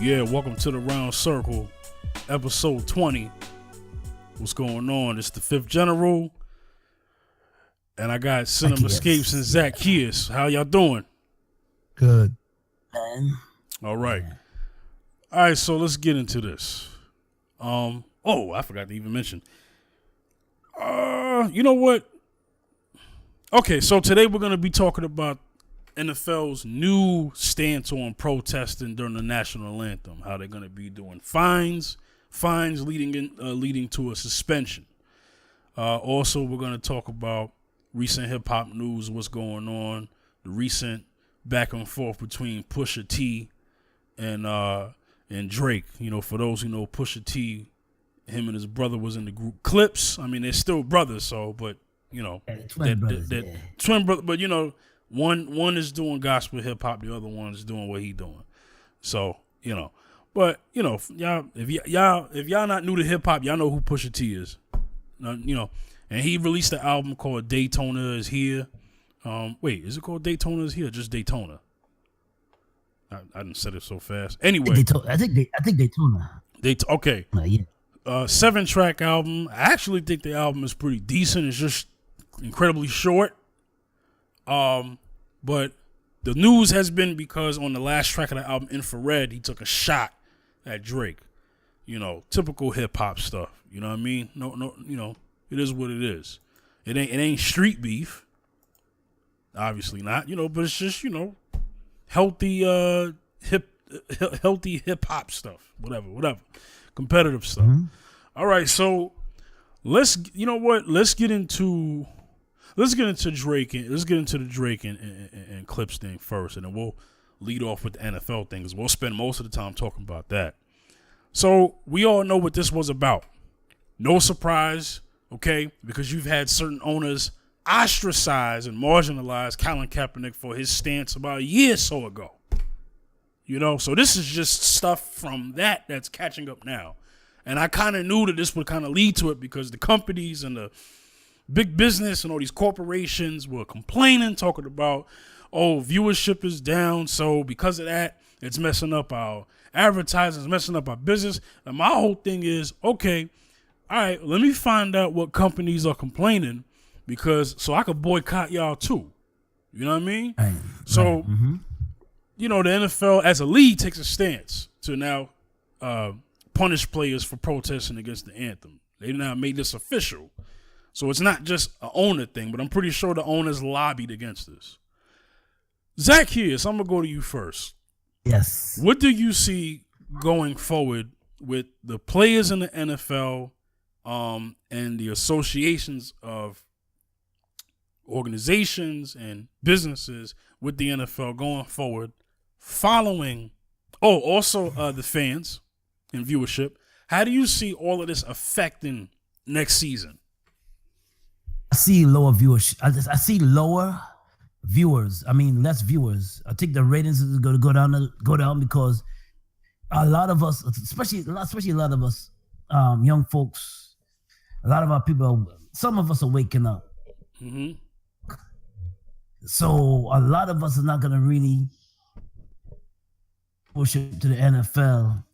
Yeah, welcome to the Round Circle, episode 20. What's going on? It's the Fifth General, and I got Cinemascapes and Zaccheus. How y'all doing? Good. All right. All right, so let's get into this. I forgot to even mention. You know what? Okay, so today we're going to be talking about NFL's new stance on protesting during the national anthem. How they're going to be doing fines leading to a suspension. Also, we're going to talk about recent hip hop news, what's going on, the recent back and forth between Pusha T and Drake. You know, for those who know Pusha T, him and his brother was in the group Clips. I mean, they're still brothers, so but you know, twin brother. But you know, one is doing gospel hip hop, the other one is doing what he doing. So you know, but you know, if y'all not new to hip hop, y'all know who Pusha T is. You know, and he released an album called Daytona Is Here. Wait, is it called Daytona Is Here or just Daytona? I didn't say it so fast. Anyway, I think Daytona. Okay. Yeah. 7-track album. I actually think the album is pretty decent. It's just incredibly short. But the news has been because on the last track of the album, Infrared, he took a shot at Drake. You know, typical hip hop stuff. You know what I mean? No, you know, it is what it is. It ain't street beef. Obviously not, you know, but it's just, you know, healthy hip hop stuff. Whatever. Competitive stuff. Mm-hmm. All right, so let's get into Drake and let's get into the Drake and Clips thing first, and then we'll lead off with the NFL thing because we'll spend most of the time talking about that. So we all know what this was about. No surprise, okay, because you've had certain owners ostracize and marginalize Colin Kaepernick for his stance about a year or so ago. You know, so this is just stuff from that's catching up now. And I kind of knew that this would kind of lead to it because the companies and the big business and all these corporations were complaining, talking about, oh, viewership is down. So because of that, it's messing up our advertising, it's messing up our business. And my whole thing is, okay, all right, let me find out what companies are complaining so I could boycott y'all too. You know what I mean? Right. So, mm-hmm. You know, the NFL as a league takes a stance to now punish players for protesting against the anthem. They now made this official. So it's not just an owner thing, but I'm pretty sure the owners lobbied against this. Zaccheus, I'm going to go to you first. Yes. What do you see going forward with the players in the NFL and the associations of organizations and businesses with the NFL going forward following, also the fans and viewership? How do you see all of this affecting next season? I see lower viewership. I see lower viewers. I mean, less viewers. I think the ratings is going to go down because a lot of us, especially a lot of us, young folks, a lot of our people, some of us are waking up. Mm-hmm. So a lot of us are not going to really push it to the NFL.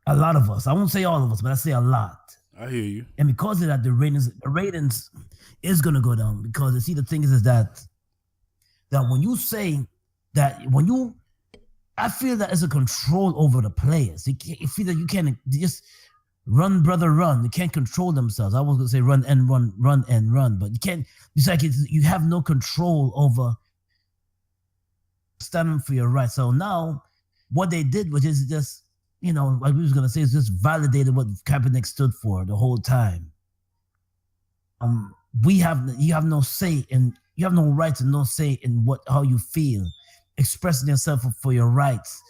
A lot of us. I won't say all of us, but I say a lot. I hear you. And because of that, the ratings is going to go down because the thing is that when you say that, I feel that there's a control over the players. You feel that you can't just run, brother, run. They can't control themselves. I was going to say run and run, but you can't. It's like you have no control over standing for your rights. So now, what they did was just, you know, like we was going to say, is just validated what Kaepernick stood for the whole time. You have no say and you have no right and no say in how you feel, expressing yourself for your rights.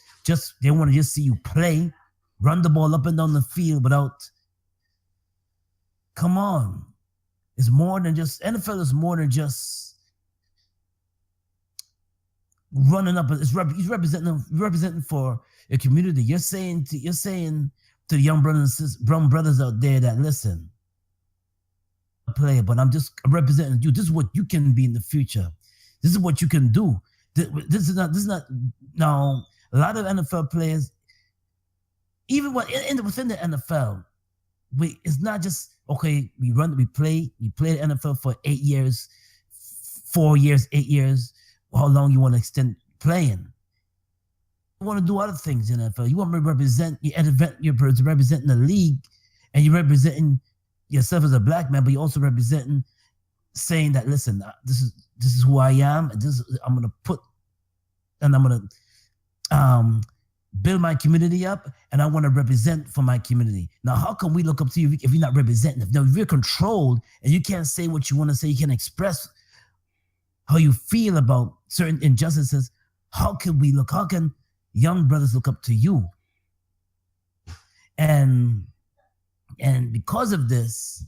They want to just see you play. Run the ball up and down the field without. Come on, it's more than just NFL. Is more than just running up. He's representing for a community. You're saying to the young brothers out there that listen, player, but I'm representing you. This is what you can be in the future. This is what you can do. This is not now. A lot of NFL players, even within the NFL, it's not just okay. We play the NFL for 8 years, 4 years, 8 years. How long you want to extend playing? You want to do other things in the NFL. You want to represent you're representing the league, and you're representing yourself as a black man, but you're also representing saying that, listen, this is who I am, and I'm gonna build my community up, and I want to represent for my community. Now, how can we look up to you if you're not representative? Now, if you're controlled and you can't say what you want to say, you can't express how you feel about certain injustices, how can young brothers look up to you? And because of this,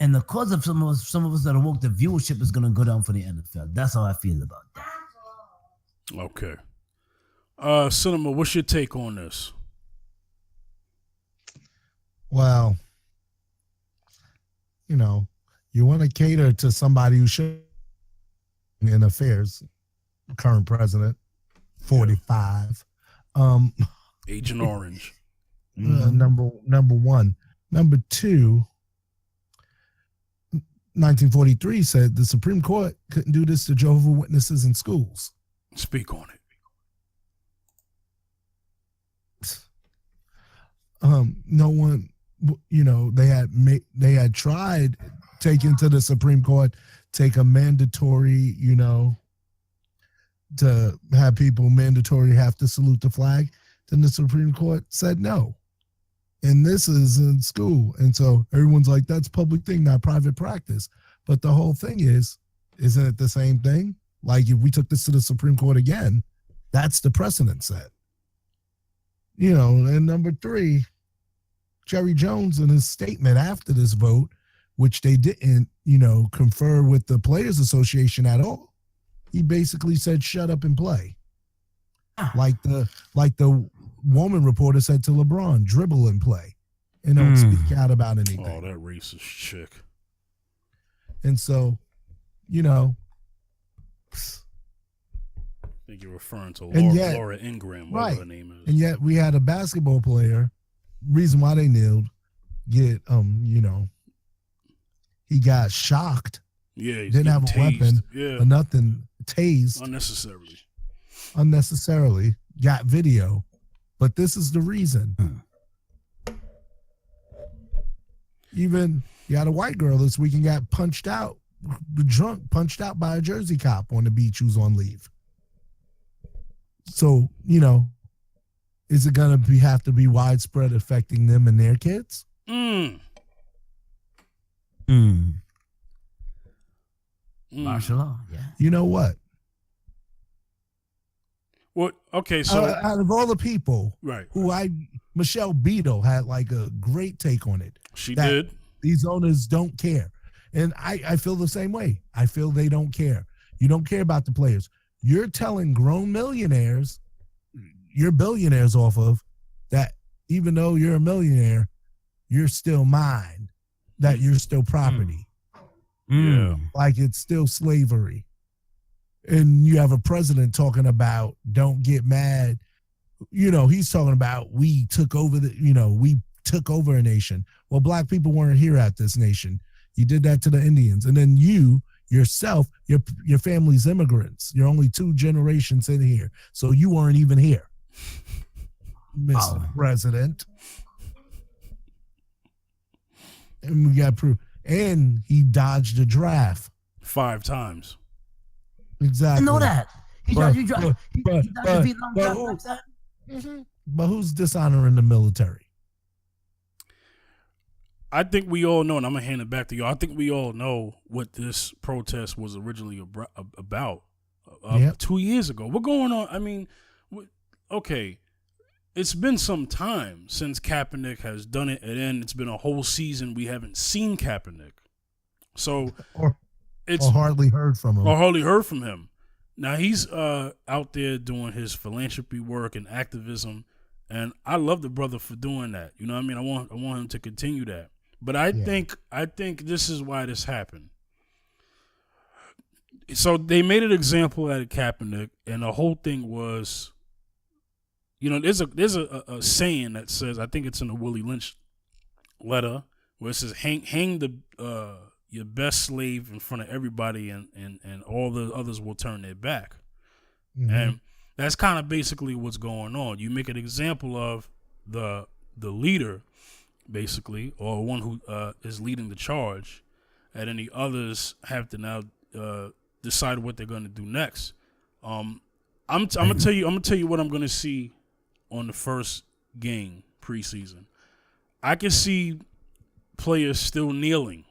and because of some of us that are woke, the viewership is going to go down for the NFL. That's how I feel about that. Okay. Cinema, what's your take on this? Well, you want to cater to somebody who should in affairs. Current president, 45. Agent Orange. Number one. Number two, 1943 said the Supreme Court couldn't do this to Jehovah's Witnesses in schools. Speak on it. No one, they had tried taking to the Supreme Court, take a mandatory, to have people mandatory have to salute the flag. Then the Supreme Court said no. And this is in school. And so everyone's like, that's public thing, not private practice. But the whole thing isn't it the same thing? Like if we took this to the Supreme Court again, that's the precedent set. And number three, Jerry Jones in his statement after this vote, which they didn't, confer with the Players Association at all. He basically said, shut up and play. Like the woman reporter said to LeBron, dribble and play. And don't speak out about anything. Oh, that racist chick. And so, I think you're referring to Laura Ingraham, whatever her name is. And yet we had a basketball player, reason why they kneeled, he got shocked. Yeah, didn't have a weapon or nothing, tased. Unnecessarily, got video. But this is the reason. Even you had a white girl this weekend got punched out by a Jersey cop on the beach who's on leave. So, is it going to have to be widespread affecting them and their kids? Martial law, yeah. You know what? What? Okay, so out of all the people, right, Michelle Beadle had like a great take on it. She did. These owners don't care, and I feel the same way. I feel they don't care. You don't care about the players. You're telling grown millionaires, you're billionaires off of, that even though you're a millionaire, you're still mine. That you're still property. Yeah, like it's still slavery. And you have a president talking about don't get mad. He's talking about we took over a nation. Well, black people weren't here at this nation. You did that to the Indians. And then you yourself, your family's immigrants. You're only 2 generations in here. So you weren't even here, Mr. President. And we got proof. And he dodged a draft 5 times. Exactly. I know that. But who's dishonoring the military? I think we all know, and I'm going to hand it back to you. I think we all know what this protest was originally about 2 years ago. What's going on? I mean, okay, it's been some time since Kaepernick has done it, and then it's been a whole season we haven't seen Kaepernick. So or hardly heard from him. Now he's out there doing his philanthropy work and activism, and I love the brother for doing that. You know what I mean? I want him to continue that. But I think this is why this happened. So they made an example out of Kaepernick, and the whole thing was there's a saying that says, I think it's in the Willie Lynch letter, where it says hang the your best slave in front of everybody, and all the others will turn their back. Mm-hmm. And that's kind of basically what's going on. You make an example of the leader, basically, or one who is leading the charge, and then the others have to now decide what they're going to do next. I'm gonna tell you what I'm gonna see on the first game preseason. I can see players still kneeling.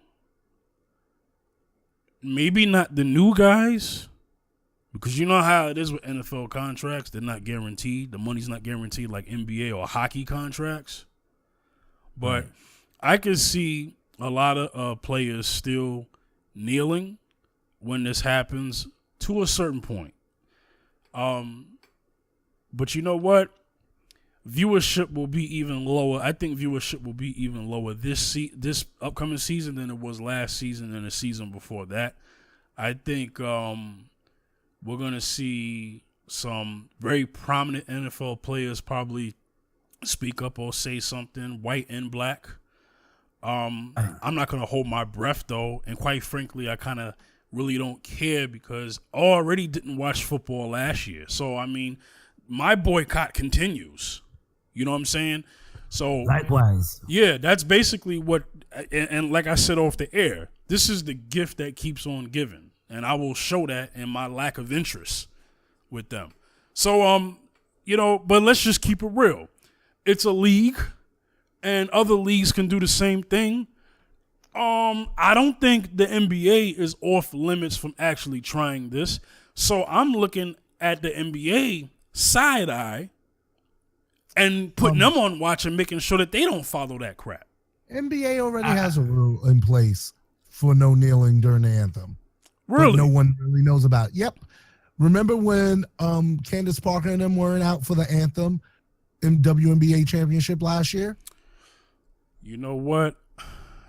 Maybe not the new guys, because you know how it is with NFL contracts. They're not guaranteed. The money's not guaranteed like NBA or hockey contracts. But I can see a lot of players still kneeling when this happens to a certain point. But you know what? Viewership will be even lower. I think viewership will be even lower this upcoming season than it was last season and the season before that. I think we're going to see some very prominent NFL players probably speak up or say something, white and black. I'm not going to hold my breath, though. And quite frankly, I kind of really don't care, because I already didn't watch football last year. So, I mean, my boycott continues. You know what I'm saying? So Likewise. Yeah, that's basically what, and like I said off the air, this is the gift that keeps on giving. And I will show that in my lack of interest with them. So, but let's just keep it real. It's a league, and other leagues can do the same thing. I don't think the NBA is off limits from actually trying this. So I'm looking at the NBA side eye and putting them on watch and making sure that they don't follow that crap. NBA already has a rule in place for no kneeling during the anthem. Really? But no one really knows about it. Yep. Remember when Candace Parker and them weren't out for the anthem in WNBA championship last year? You know what? I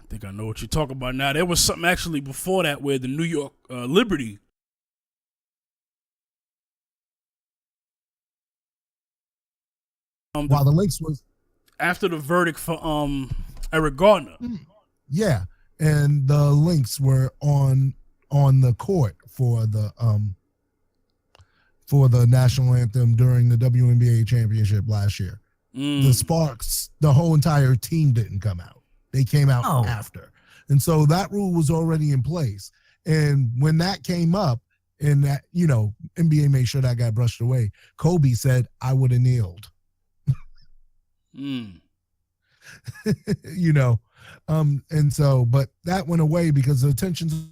think I know what you're talking about now. There was something actually before that where the New York Liberty while the Lynx was after the verdict for Eric Gardner. Yeah, and the Lynx were on the court for the national anthem during the WNBA championship last year. The Sparks, the whole entire team didn't come out. They came out after. And so that rule was already in place. And when that came up, and that, NBA made sure that got brushed away, Kobe said, I would have kneeled. And so, but that went away because the attention's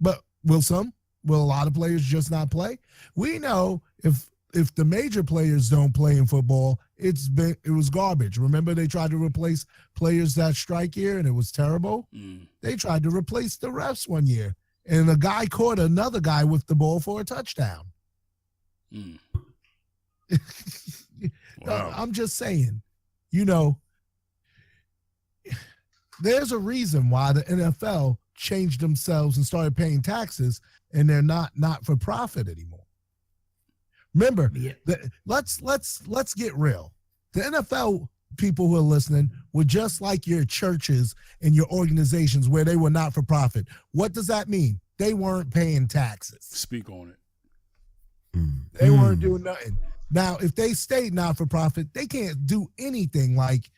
but will a lot of players just not play? We know if the major players don't play in football, it was garbage. Remember they tried to replace players that strike here and it was terrible? They tried to replace the refs one year and a guy caught another guy with the ball for a touchdown. Wow. I'm just saying, there's a reason why the NFL changed themselves and started paying taxes, and they're not for profit anymore. Remember, let's get real. The NFL people who are listening were just like your churches and your organizations where they were not for profit. What does that mean? They weren't paying taxes. Speak on it. They weren't doing nothing. Now, if they stayed not for profit, they can't do anything like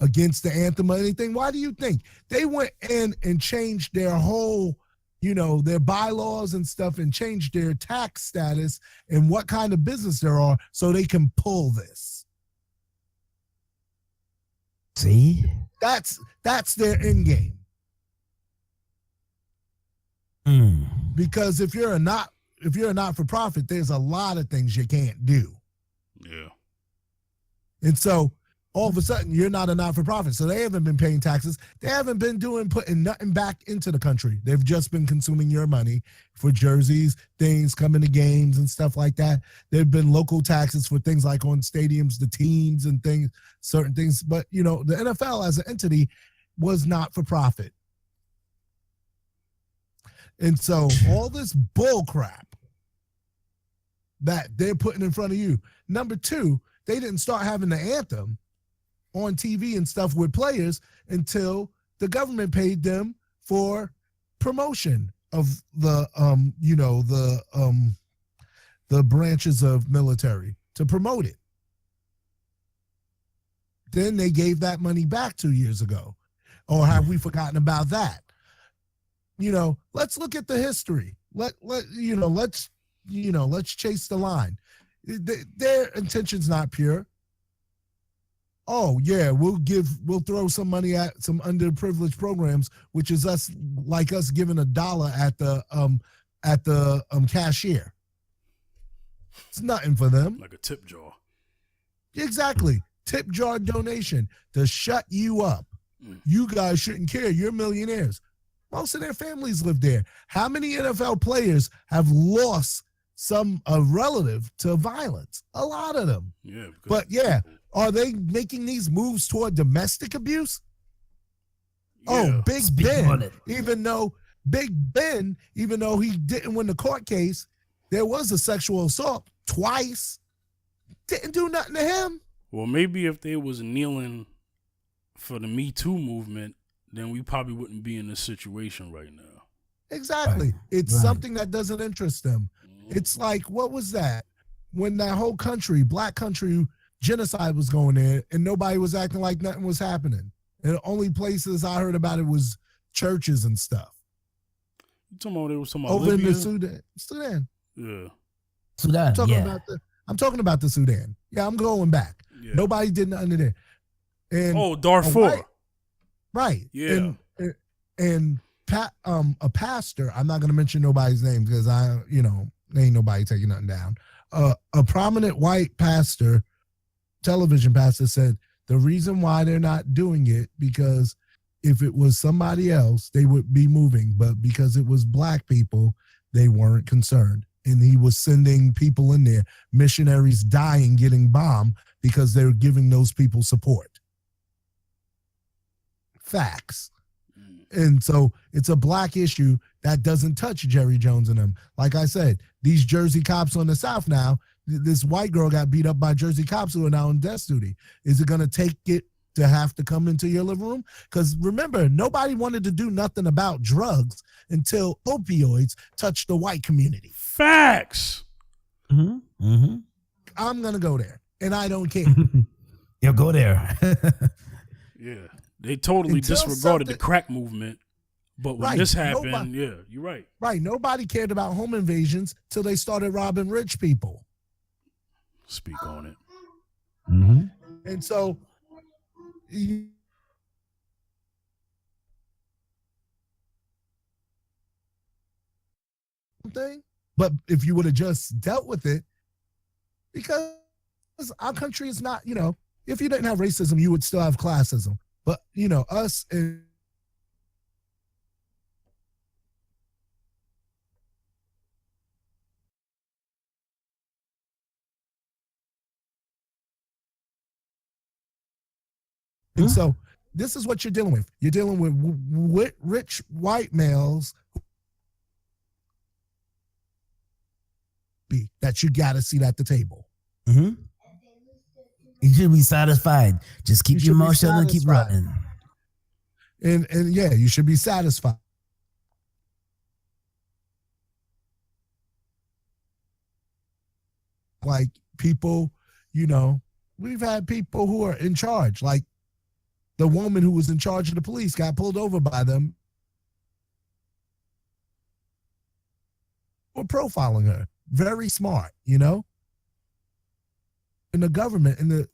against the anthem or anything. Why do you think they went in and changed their whole, their bylaws and stuff, and changed their tax status and what kind of business there are so they can pull this? See, that's their end game. Because if you're a not for profit, there's a lot of things you can't do. Yeah. And so all of a sudden you're not a not-for-profit. So they haven't been paying taxes. They haven't been putting nothing back into the country. They've just been consuming your money for jerseys, things, coming to games and stuff like that. There've been local taxes for things like on stadiums, the teams and things, certain things. But, you know, the NFL as an entity was not for profit. And so all this bull crap that they're putting in front of you. Number two, they didn't start having the anthem on TV and stuff with players until the government paid them for promotion of the the branches of military to promote it. Then they gave that money back 2 years ago. Or have we forgotten about that? You know, let's look at the history. Let's chase the line. Their intention's not pure. Oh yeah, we'll throw some money at some underprivileged programs, which is us giving $1 at the cashier. It's nothing for them. Like a tip jar. Exactly. Tip jar donation to shut you up. You guys shouldn't care. You're millionaires. Most of their families live there. How many NFL players have lost a relative to violence? A lot of them. Yeah. But yeah, are they making these moves toward domestic abuse? Yeah. Oh, Big Ben, even though he didn't win the court case, there was a sexual assault twice. Didn't do nothing to him. Well, maybe if they was kneeling for the Me Too movement, then we probably wouldn't be in this situation right now. Exactly. Right. It's something that doesn't interest them. It's like, what was that? When that whole country, black country, genocide was going there and nobody was acting like nothing was happening. And the only places I heard about it was churches and stuff. You talking about over Libya? In the Sudan. Yeah. Sudan. I'm talking about the Sudan. Yeah, I'm going back. Yeah. Nobody did nothing under there. And Darfur. Right. Yeah. And a pastor, I'm not going to mention nobody's name because ain't nobody taking nothing down. A prominent white pastor, television pastor, said the reason why they're not doing it because if it was somebody else, they would be moving. But because it was black people, they weren't concerned. And he was sending people in there, missionaries dying, getting bombed because they were giving those people support. Facts. And so it's a black issue that doesn't touch Jerry Jones and them. Like I said, these Jersey cops on the South now, this white girl got beat up by Jersey cops who are now on death duty. Is it going to take it to have to come into your living room? Because remember, nobody wanted to do nothing about drugs until opioids touched the white community. Facts. Mm-hmm. Mm-hmm. I'm going to go there, and I don't care. You'll go there. Yeah. They totally disregarded the crack movement. But when this happened, you're right. Right. Nobody cared about home invasions till they started robbing rich people. Speak on it. Mm-hmm. And so but if you would have just dealt with it, because our country is not, if you didn't have racism, you would still have classism. But, us and And so this is what you're dealing with. You're dealing with rich white males that you got to seat at the table. Mm-hmm. You should be satisfied. Just keep your mouth shut and keep running. And yeah, you should be satisfied. Like people, we've had people who are in charge, like the woman who was in charge of the police got pulled over by them. We're profiling her. Very smart, And the government and the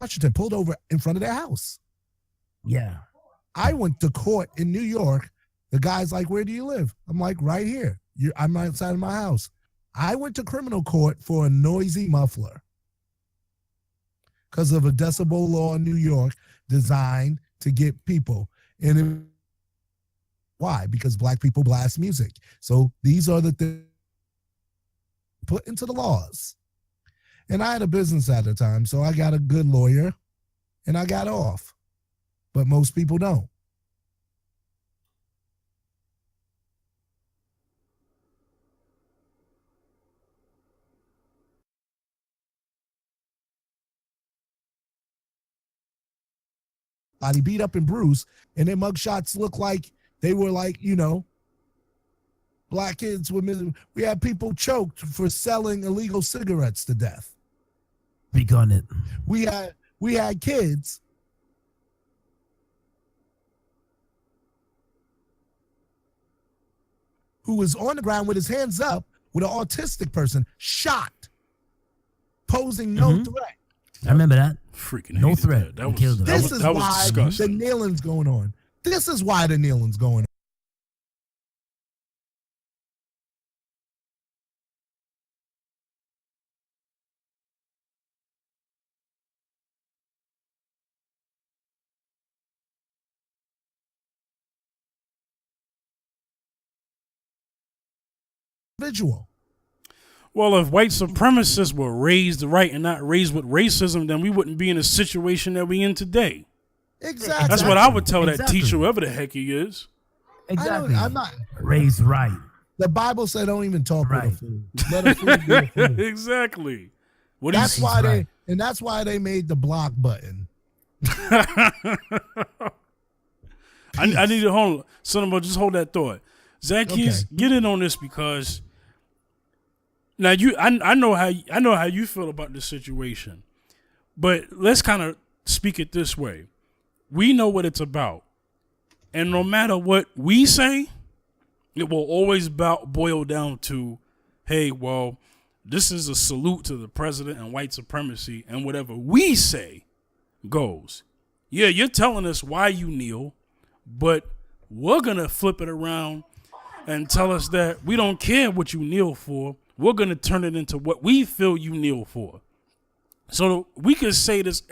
Washington pulled over in front of their house. Yeah. I went to court in New York. The guy's like, "Where do you live?" I'm like, "Right here. I'm outside of my house." I went to criminal court for a noisy muffler. because of a decibel law in New York designed to get people. Why? Because black people blast music. So these are the things put into the laws. And I had a business at the time, so I got a good lawyer and I got off. But most people don't. Body beat up and bruised, and their mugshots look like they were like, black kids were missing. We had people choked for selling illegal cigarettes to death. Begun it. We had kids who was on the ground with his hands up with an autistic person shot, posing no threat. I remember that. Freaking no threat. That was this is why disgusting. the kneeling's going on. This is why the kneeling's going on. Individual. Well, if white supremacists were raised right and not raised with racism, then we wouldn't be in a situation that we in today. Exactly. That's what I would tell that teacher, whoever the heck he is. Exactly. I'm not raised right. The Bible said, "Don't even talk with a fool. Let a fool be a fool." Exactly. That's why they made the block button. I need to hold. Son, just hold that thought. Zaccheus, get in on this because now I know how you feel about this situation, but let's kind of speak it this way. We know what it's about, and no matter what we say, it will always boil down to, hey, well, this is a salute to the president and white supremacy, and whatever we say goes. Yeah, you're telling us why you kneel, but we're gonna flip it around and tell us that we don't care what you kneel for. We're going to turn it into what we feel you kneel for. So we could say this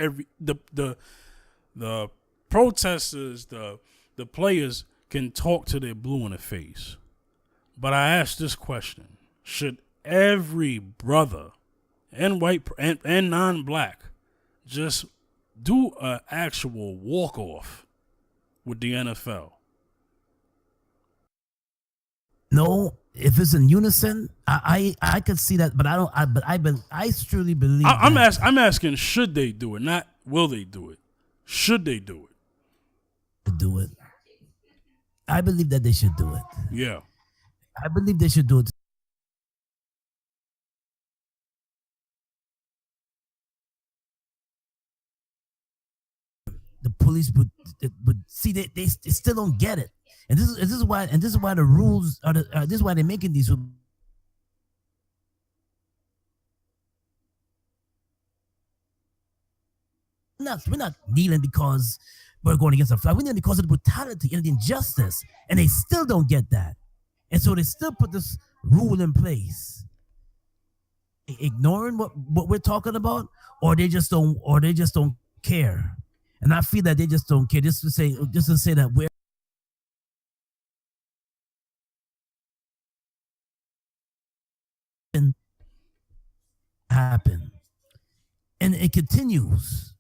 the protesters, the players can talk to their blue in the face. But I ask this question. Should every brother and white and non-black just do an actual walk-off with the NFL? No, if it's in unison, I could see that, but I don't. I truly believe. I'm asking, should they do it? Not will they do it? Should they do it? Do it. I believe that they should do it. Yeah, I believe they should do it. The police would see they still don't get it. And this is why the rules are this is why they're making these. We're not kneeling because we're going against the flag. We're kneeling because of the brutality and the injustice, and they still don't get that, and so they still put this rule in place, ignoring what we're talking about, or they just don't care. And I feel that they just don't care. Just to say that we're happen, and it continues.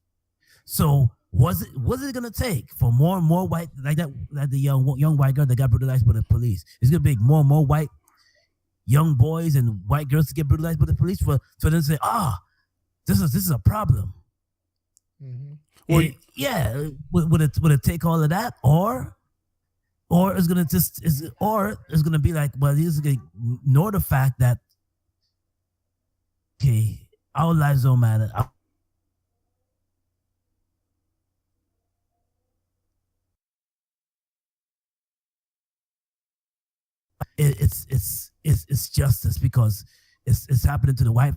So what's it gonna take for more and more white like the young white girl that got brutalized by the police? It's gonna be more and more white young boys and white girls to get brutalized by the police for them to say, this is a problem. Mm-hmm. Well, would it take all of that, or it's gonna be like, well, he's gonna ignore the fact that our lives don't matter. It's justice because it's happening to the white.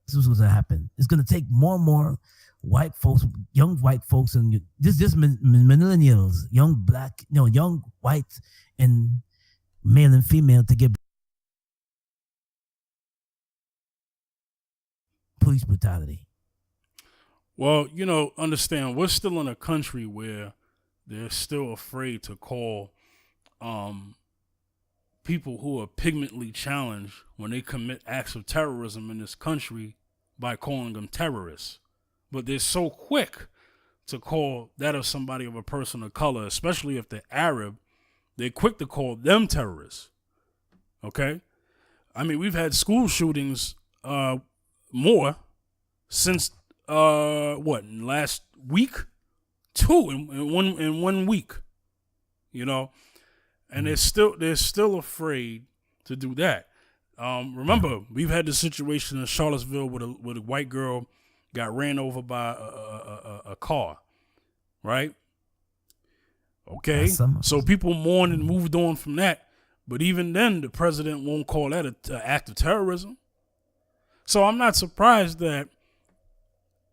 This is what's gonna happen. It's gonna take more and more white folks, young white folks, and this millennials, young black, young white, and male and female to get police brutality. Well, understand, we're still in a country where they're still afraid to call people who are pigmentally challenged when they commit acts of terrorism in this country by calling them terrorists. But they're so quick to call that of somebody of a person of color, especially if they're Arab, they're quick to call them terrorists. Okay? I mean, we've had school shootings more since last week? 2 in 1 week. And they're still afraid to do that. Remember, we've had the situation in Charlottesville with a white girl got ran over by a car, right? Okay, so people mourned and moved on from that. But even then, the president won't call that an act of terrorism. So I'm not surprised that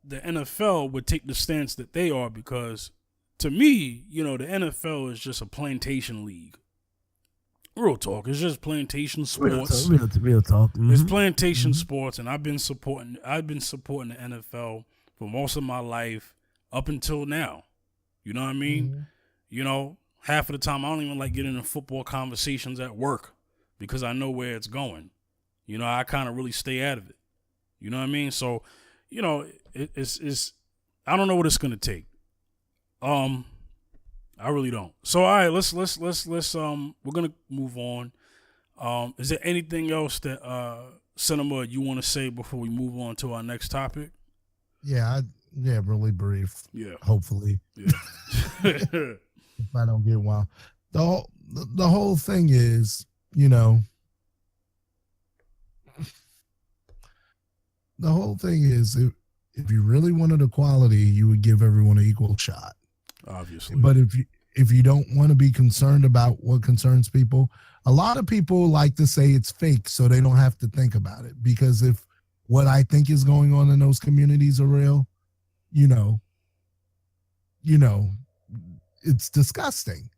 the NFL would take the stance that they are, because to me, the NFL is just a plantation league. Real talk. It's just plantation sports. Real talk. Mm-hmm. It's plantation sports, and I've been supporting the NFL for most of my life up until now. You know what I mean? Mm-hmm. Half of the time I don't even like getting in football conversations at work because I know where it's going. I kind of really stay out of it. You know what I mean? So, it's I don't know what it's gonna take. I really don't. So all right, let's we're gonna move on. Is there anything else that Cinema you want to say before we move on to our next topic? Yeah, really brief. Yeah. Hopefully. Yeah. If I don't get wild. The whole thing is, the whole thing is if you really wanted equality, you would give everyone an equal shot. Obviously. But if you don't want to be concerned about what concerns people, a lot of people like to say it's fake so they don't have to think about it. Because if what I think is going on in those communities are real, it's disgusting.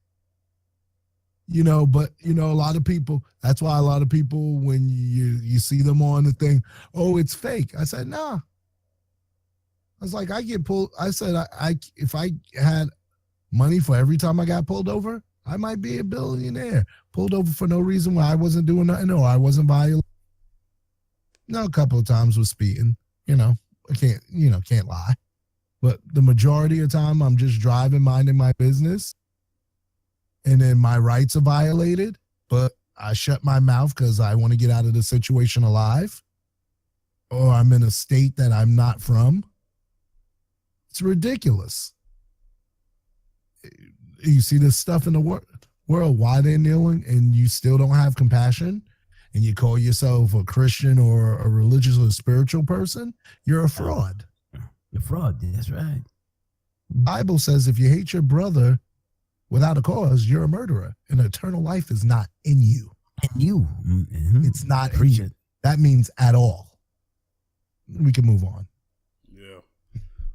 But a lot of people, that's why a lot of people, when you see them on the thing, oh, it's fake. I said, nah. I was like, I get pulled. I said, if I had money for every time I got pulled over, I might be a billionaire. Pulled over for no reason why I wasn't doing nothing or I wasn't violating. No, a couple of times was speeding. I can't lie. But the majority of the time, I'm just driving, minding my business. And then my rights are violated, but I shut my mouth because I want to get out of the situation alive. Or I'm in a state that I'm not from. It's ridiculous. You see this stuff in the world, why they're kneeling, and you still don't have compassion, and you call yourself a Christian or a religious or spiritual person, you're a fraud. You're a fraud, that's right. Bible says if you hate your brother without a cause, you're a murderer, and eternal life is not in you. In you. Mm-hmm. It's not in you. That means at all. We can move on. Yeah.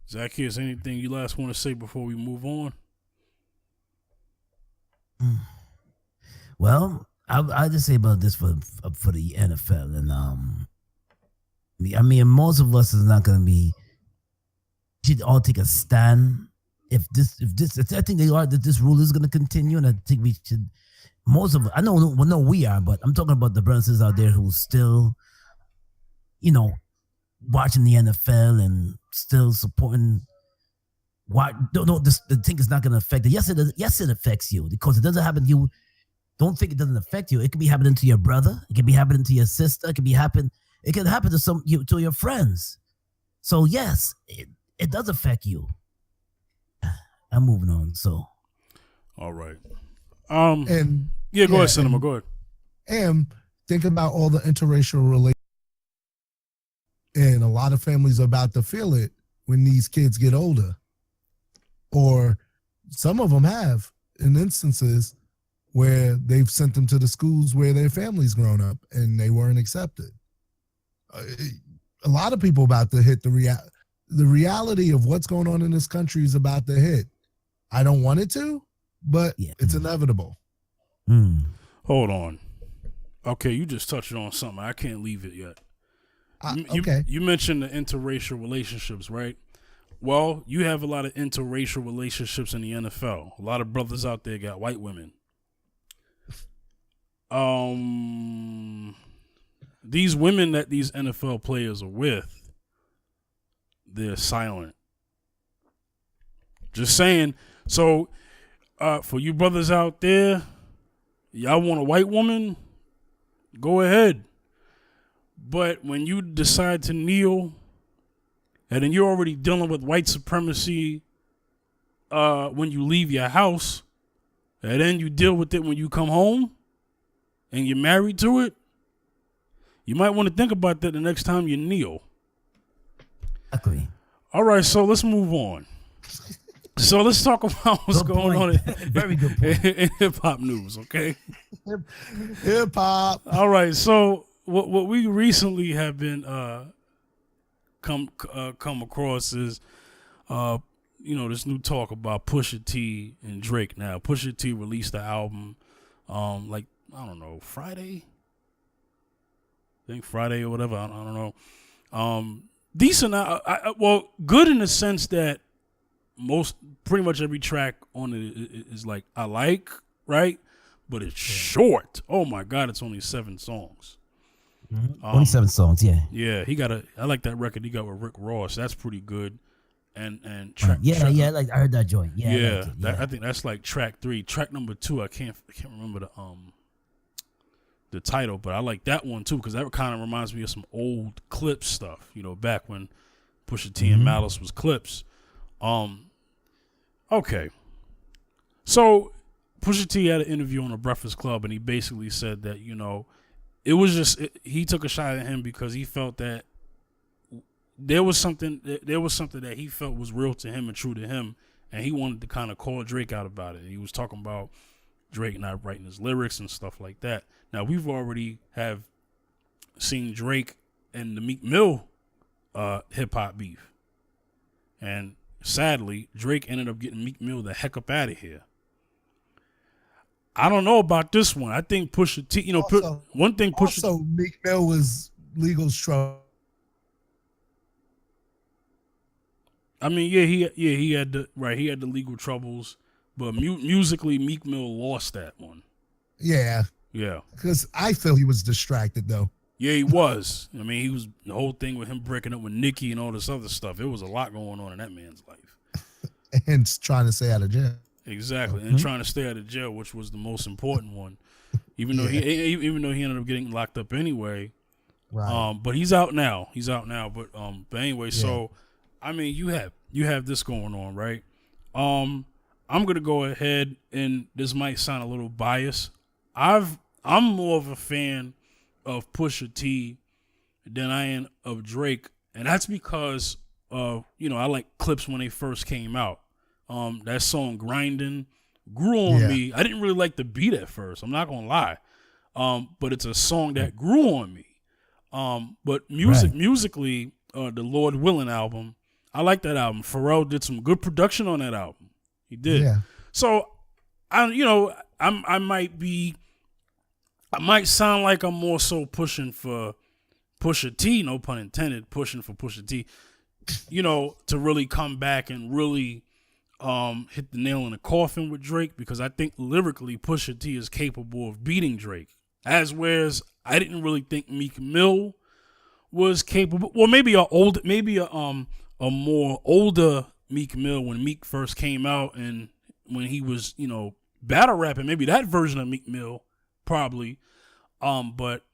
Zaccheus, anything you last want to say before we move on? Well, I'll just say about this for the NFL, and I mean, most of us is not going to be. Should all take a stand. If I think they are, that this rule is going to continue, and I think we should. Most of us, I know we are, but I'm talking about the brothers out there who still, watching the NFL and still supporting. Why? The thing is not going to affect it. Yes, it affects you because it doesn't happen to you. Don't think it doesn't affect you. It could be happening to your brother. It could be happening to your sister. It could happen to to your friends. So yes, it does affect you. I'm moving on. So, all right. And go ahead, Cinema. Go ahead. And think about all the interracial relations, and a lot of families are about to feel it when these kids get older. Or some of them have in instances where they've sent them to the schools where their family's grown up and they weren't accepted. A lot of people about to hit the reality of what's going on in this country is about to hit. I don't want it to, but it's inevitable. Hold on. Okay, you just touched on something. I can't leave it yet. Okay. You mentioned the interracial relationships, right? Well, you have a lot of interracial relationships in the NFL. A lot of brothers out there got white women. These women that these NFL players are with, they're silent. Just saying. So, for you brothers out there, y'all want a white woman? Go ahead. But when you decide to kneel, and then you're already dealing with white supremacy when you leave your house, and then you deal with it when you come home, and you're married to it, you might want to think about that the next time you kneel. Exactly. All right, so let's move on. So let's talk about what's going on Very good point. in hip-hop news, okay? Hip hop. All right, so what we recently have been come across is this new talk about Pusha T and Drake. Now Pusha T released the album Friday, I think Friday or whatever, I don't know. Decent, well, good in the sense that pretty much every track on it is like I like, right? But it's short. Oh my God, it's only 7 songs. 27 songs, yeah. Yeah, I like that record he got with Rick Ross. That's pretty good. And I heard that joint. Yeah, I think that's like track 3. Track number 2, I can't remember the title, but I like that one too because that kind of reminds me of some old Clips stuff. Back when Pusha T and Malice was Clips. Okay. So Pusha T had an interview on the Breakfast Club, and he basically said that it was just he took a shot at him because he felt that there was something that he felt was real to him and true to him, and he wanted to kind of call Drake out about it. He was talking about Drake not writing his lyrics and stuff like that. Now we've already have seen Drake and the Meek Mill hip hop beef, and sadly Drake ended up getting Meek Mill the heck up out of here. I don't know about this one. I think Pusha T, one thing Pusha. Also, Meek Mill was legal trouble. I mean, he had the legal troubles, but musically, Meek Mill lost that one. Yeah, yeah. Because I feel he was distracted though. Yeah, he was. I mean, he was the whole thing with him breaking up with Nicki and all this other stuff. It was a lot going on in that man's life, and trying to stay out of jail. Exactly, and trying to stay out of jail, which was the most important one. Even though he ended up getting locked up anyway. Right. But he's out now. But anyway, so I mean, you have this going on, right? I'm gonna go ahead, and this might sound a little biased. I'm more of a fan of Pusha T than I am of Drake, and that's because I like Clips when they first came out. That song "Grindin" grew on me. I didn't really like the beat at first. I'm not gonna lie, but it's a song that grew on me. But musically, the Lord Willin' album, I like that album. Pharrell did some good production on that album. He did. Yeah. So I might sound like I'm more so pushing for Pusha T, no pun intended, pushing for Pusha T, to really come back and really hit the nail in the coffin with Drake, because I think lyrically Pusha T is capable of beating Drake. Whereas I didn't really think Meek Mill was capable. Well, maybe a more older Meek Mill when Meek first came out and when he was, battle rapping, maybe that version of Meek Mill, probably. But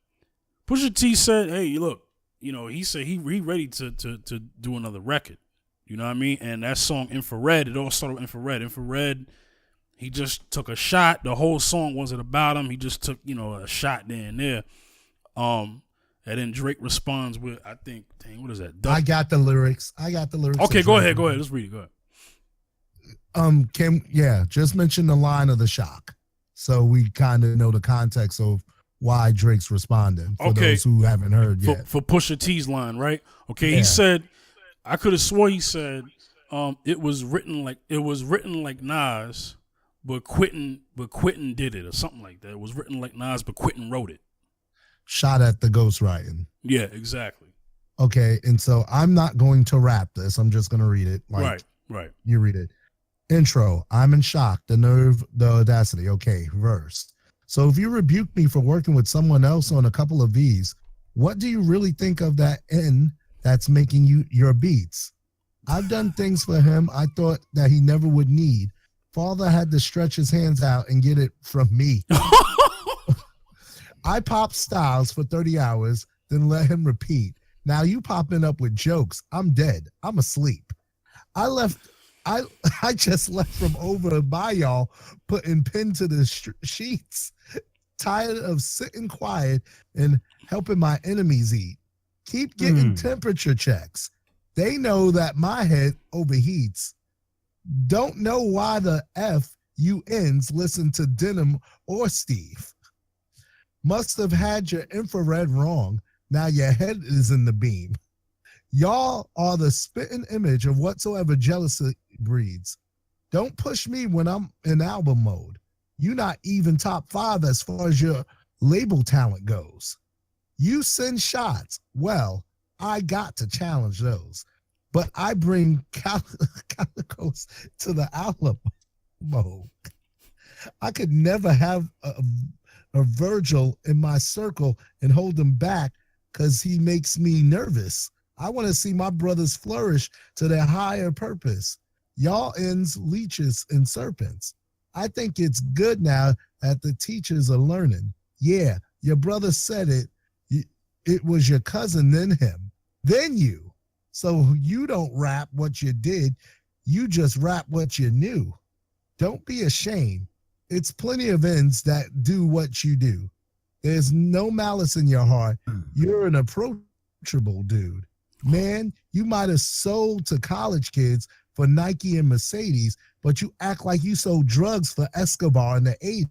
Pusha T said, hey, look, he said he ready to do another record. You know what I mean? And that song Infrared, it all started with Infrared. Infrared, he just took a shot. The whole song wasn't about him. He just took, a shot there and there. And then Drake responds with, I think, what is that? I got the lyrics. Okay, go ahead. Let's read it. Go ahead. Just mention the line of the shock, so we kind of know the context of why Drake's responding. For those who haven't heard yet, for Pusha T's line, right? Okay, he said, I could have swore he said, it was written like Nas, but Quentin did it, or something like that. It was written like Nas, but Quentin wrote it. Shot at the ghostwriting. Yeah, exactly. Okay, and so I'm not going to rap this. I'm just going to read it. Right. You read it. Intro, I'm in shock, the nerve, the audacity. Okay, verse. So if you rebuke me for working with someone else on a couple of V's, what do you really think of that N that's making you your beats? I've done things for him I thought that he never would need. Father had to stretch his hands out and get it from me. I popped styles for 30 hours, then let him repeat. Now you popping up with jokes. I'm dead. I'm asleep. I just left from over by y'all, putting pen to the sheets. Tired of sitting quiet and helping my enemies eat. Keep getting temperature checks. They know that my head overheats. Don't know why the FUNs listen to Denim or Steve. Must have had your infrared wrong. Now your head is in the beam. Y'all are the spitting image of whatsoever jealousy breeds. Don't push me when I'm in album mode. You not even top 5 as far as your label talent goes. You send shots. Well, I got to challenge those. But I bring calicos to the album mode. I could never have a Virgil in my circle and hold him back because he makes me nervous. I want to see my brothers flourish to their higher purpose. Y'all ends, leeches, and serpents. I think it's good now that the teachers are learning. Yeah, your brother said it. It was your cousin, then him, then you. So you don't rap what you did. You just rap what you knew. Don't be ashamed. It's plenty of ends that do what you do. There's no malice in your heart. You're an approachable dude. Man, you might have sold to college kids for Nike and Mercedes, but you act like you sold drugs for Escobar in the 80s.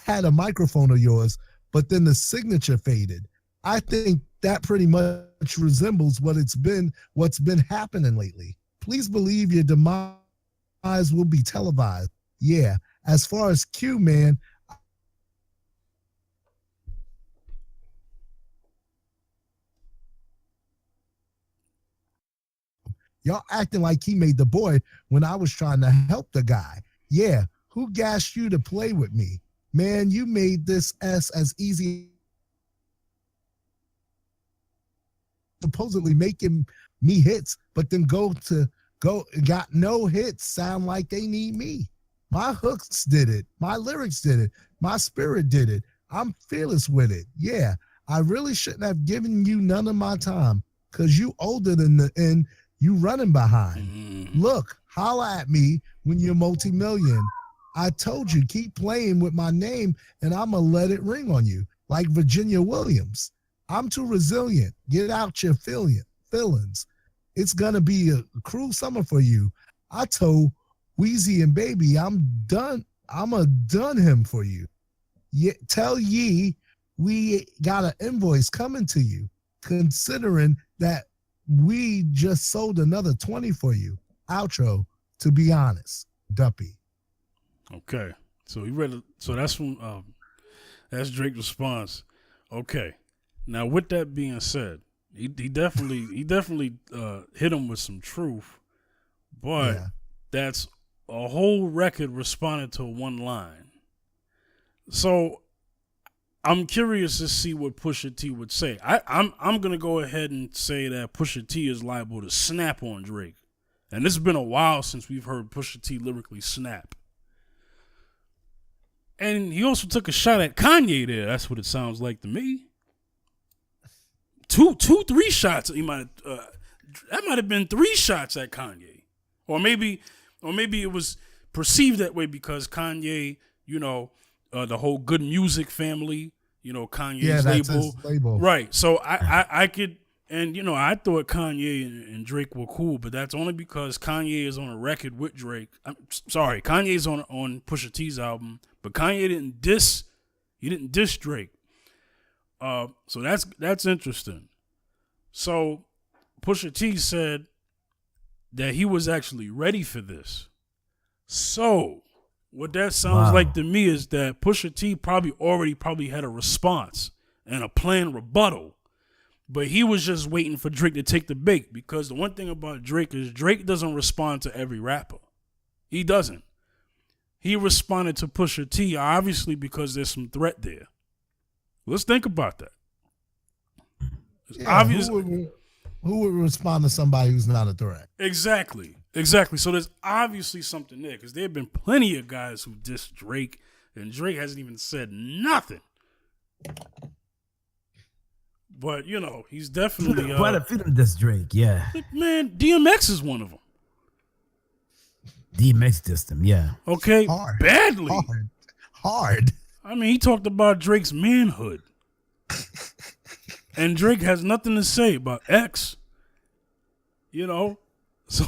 Had a microphone of yours, but then the signature faded. I think that pretty much resembles what's been happening lately. Please believe your demise will be televised. Yeah, as far as Q, man, y'all acting like he made the boy when I was trying to help the guy. Yeah, who gassed you to play with me? Man, you made this S as easy supposedly making me hits, but then got no hits, sound like they need me. My hooks did it. My lyrics did it. My spirit did it. I'm fearless with it. Yeah, I really shouldn't have given you none of my time because you older than the end you running behind. Look, holla at me when you're multi-million. I told you, keep playing with my name and I'm going to let it ring on you like Virginia Williams. I'm too resilient. Get out your feelings. It's going to be a cruel summer for you. I told Wheezy and Baby, I'm done. I'm a done him for you. Tell ye we got an invoice coming to you, considering that we just sold another 20 for you. Outro, to be honest, Duppy. Okay. So he read it. So that's from that's Drake's response. Okay. Now with that being said, he definitely hit him with some truth, but that's a whole record responded to one line. So I'm curious to see what Pusha T would say. I'm gonna go ahead and say that Pusha T is liable to snap on Drake, and it's been a while since we've heard Pusha T lyrically snap. And he also took a shot at Kanye there. That's what it sounds like to me. 3 shots. He might that might have been 3 shots at Kanye, or maybe it was perceived that way because Kanye, the whole Good Music family, Kanye's label. Right. So I could, and I thought Kanye and Drake were cool, but that's only because Kanye is on a record with Drake. I'm sorry, Kanye's on Pusha T's album, but Kanye didn't diss Drake. So that's interesting. So Pusha T said that he was actually ready for this. So what that sounds like to me is that Pusha T probably had a response and a planned rebuttal But he was just waiting for Drake to take the bait, because the one thing about Drake is Drake doesn't respond to every rapper. He doesn't. He responded to Pusha T, obviously, because there's some threat there. Let's think about that. It's obvious. Who would respond to somebody who's not a threat? Exactly. So there's obviously something there, because there have been plenty of guys who diss Drake, and Drake hasn't even said nothing. But, you know, he's definitely... Quite a few of this Drake, yeah. Man, DMX is one of them. DMX dissed him, yeah. Okay? Hard. Badly. Hard. I mean, he talked about Drake's manhood. And Drake has nothing to say about X. You know? So,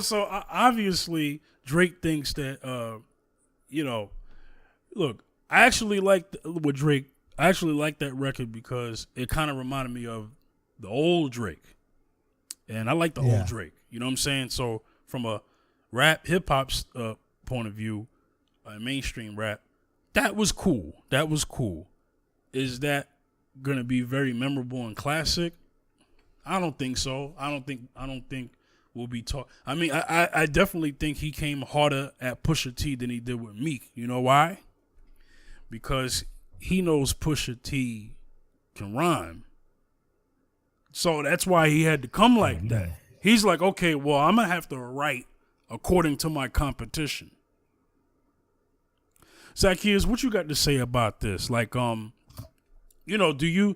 so obviously Drake thinks that, look, I actually like with Drake. I actually like that record because it kind of reminded me of the old Drake. And I like the old Drake. You know what I'm saying? So from a rap, hip-hop point of view, mainstream rap, that was cool. Is that going to be very memorable and classic? I don't think so. I don't think we'll be taught. I mean, I definitely think he came harder at Pusha T than he did with Meek. You know why? Because he knows Pusha T can rhyme. So that's why he had to come like that. He's like, okay, well, I'm going to have to write according to my competition. Zaccheus, what you got to say about this? Like, do you,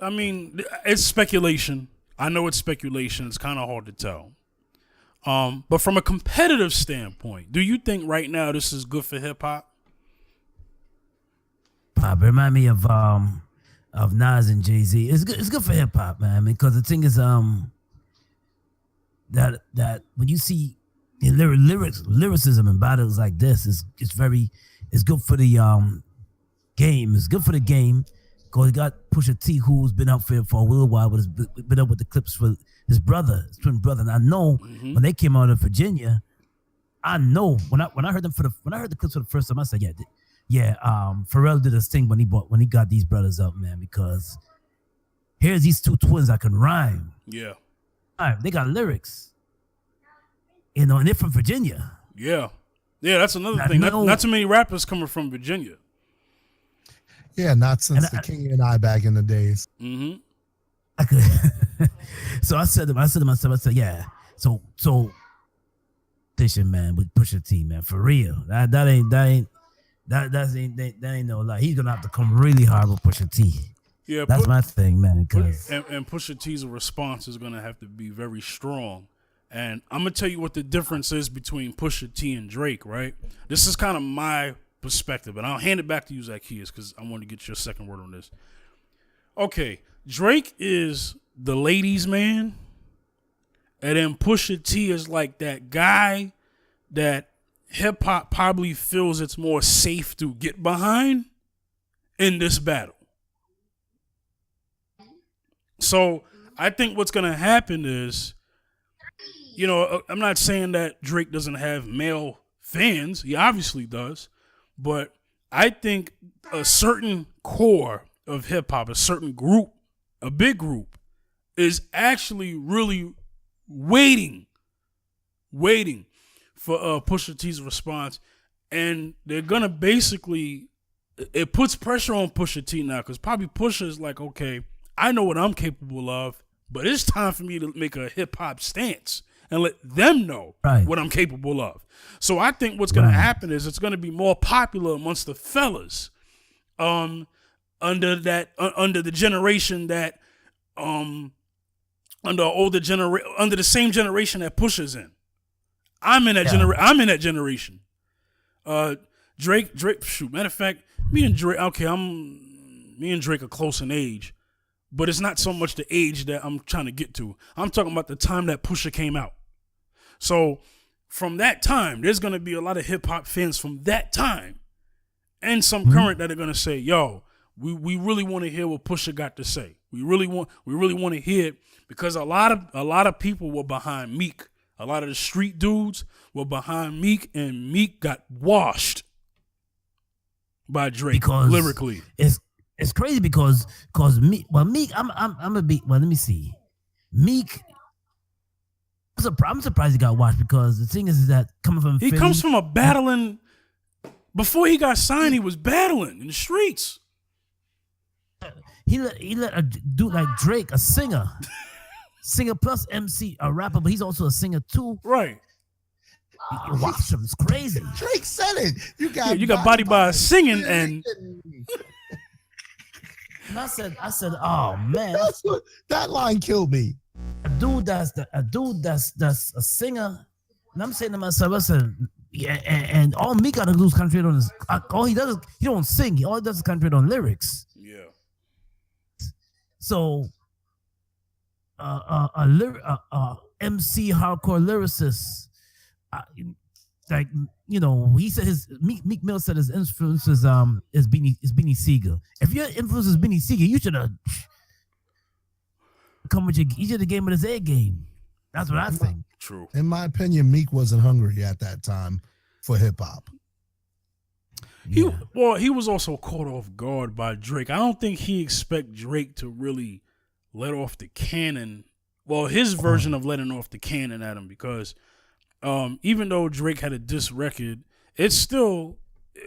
I mean, it's speculation. I know it's speculation. It's kind of hard to tell. But from a competitive standpoint, do you think right now this is good for hip hop? Remind me of Nas and Jay-Z. It's good for hip hop, man. Because the thing is, that when you see lyricism in battles like this, it's good for the game. It's good for the game because you got Pusha T, who's been out for a little while, but has been up with the clips for his twin brother. And I know when they came out of Virginia, I know when I heard them when I heard the clips for the first time, I said, Pharrell did his thing when he got these brothers up, man, because here's these two twins that can rhyme. Yeah. They got lyrics. And they're from Virginia. Yeah. Yeah, that's another thing. Not too many rappers coming from Virginia. Yeah, not since the King and I back in the days. Mm-hmm. So I said to myself, yeah. So fishing, man, with Pusha T, man, for real. That ain't no lie. He's gonna have to come really hard with Pusha T. Yeah, that's my thing, man. And Pusha T's response is gonna have to be very strong. And I'm gonna tell you what the difference is between Pusha T and Drake. Right? This is kind of my perspective, and I'll hand it back to you, Zaccheus, because I want to get your second word on this. Okay, Drake is the ladies' man, and then Pusha T is like that guy that hip hop probably feels it's more safe to get behind in this battle. So I think what's going to happen is, I'm not saying that Drake doesn't have male fans. He obviously does. But I think a certain core of hip hop, a certain group, a big group, is actually really waiting for Pusha T's response. And they're going to basically, it puts pressure on Pusha T now, because probably Pusha is like, okay, I know what I'm capable of, but it's time for me to make a hip hop stance and let them know what I'm capable of. So I think what's going to happen is it's going to be more popular amongst the fellas, under the generation that, under the same generation that Pusha's in. I'm in that generation. Drake. Shoot, matter of fact, me and Drake are close in age, but it's not so much the age that I'm trying to get to. I'm talking about the time that Pusha came out. So from that time, there's going to be a lot of hip hop fans from that time and some current that are going to say, yo, we really want to hear what Pusha got to say. We really want to hear it, because a lot of people were behind Meek. A lot of the street dudes were behind Meek, and Meek got washed by Drake lyrically. It's it's crazy because Meek. Well, Meek, I'm a big. Well, let me see. Meek. I'm surprised he got watched because the thing is that coming from He Philly, comes from a battling. Before he got signed, he was battling in the streets. he let a dude like Drake, a singer plus MC, a rapper, but he's also a singer too. Right. Watch him, it's crazy. Drake said it. You got body by singing and. And I said, oh man, That line killed me. a dude that's a singer, and I'm saying to myself, I said, yeah, and all Meek got to do is concentrate on his. All he does is he don't sing. All he does is concentrate on lyrics. Yeah. So, MC hardcore lyricist, like he said Meek Mill said his influence is Beanie Siegel. If your influence is Beanie Siegel, you should have you should have gave him his A game. That's what I think. True. In my opinion, Meek wasn't hungry at that time for hip hop. He was also caught off guard by Drake. I don't think he expect Drake to really let off the cannon. Well, his version of letting off the cannon at him, because even though Drake had a diss record, it's still,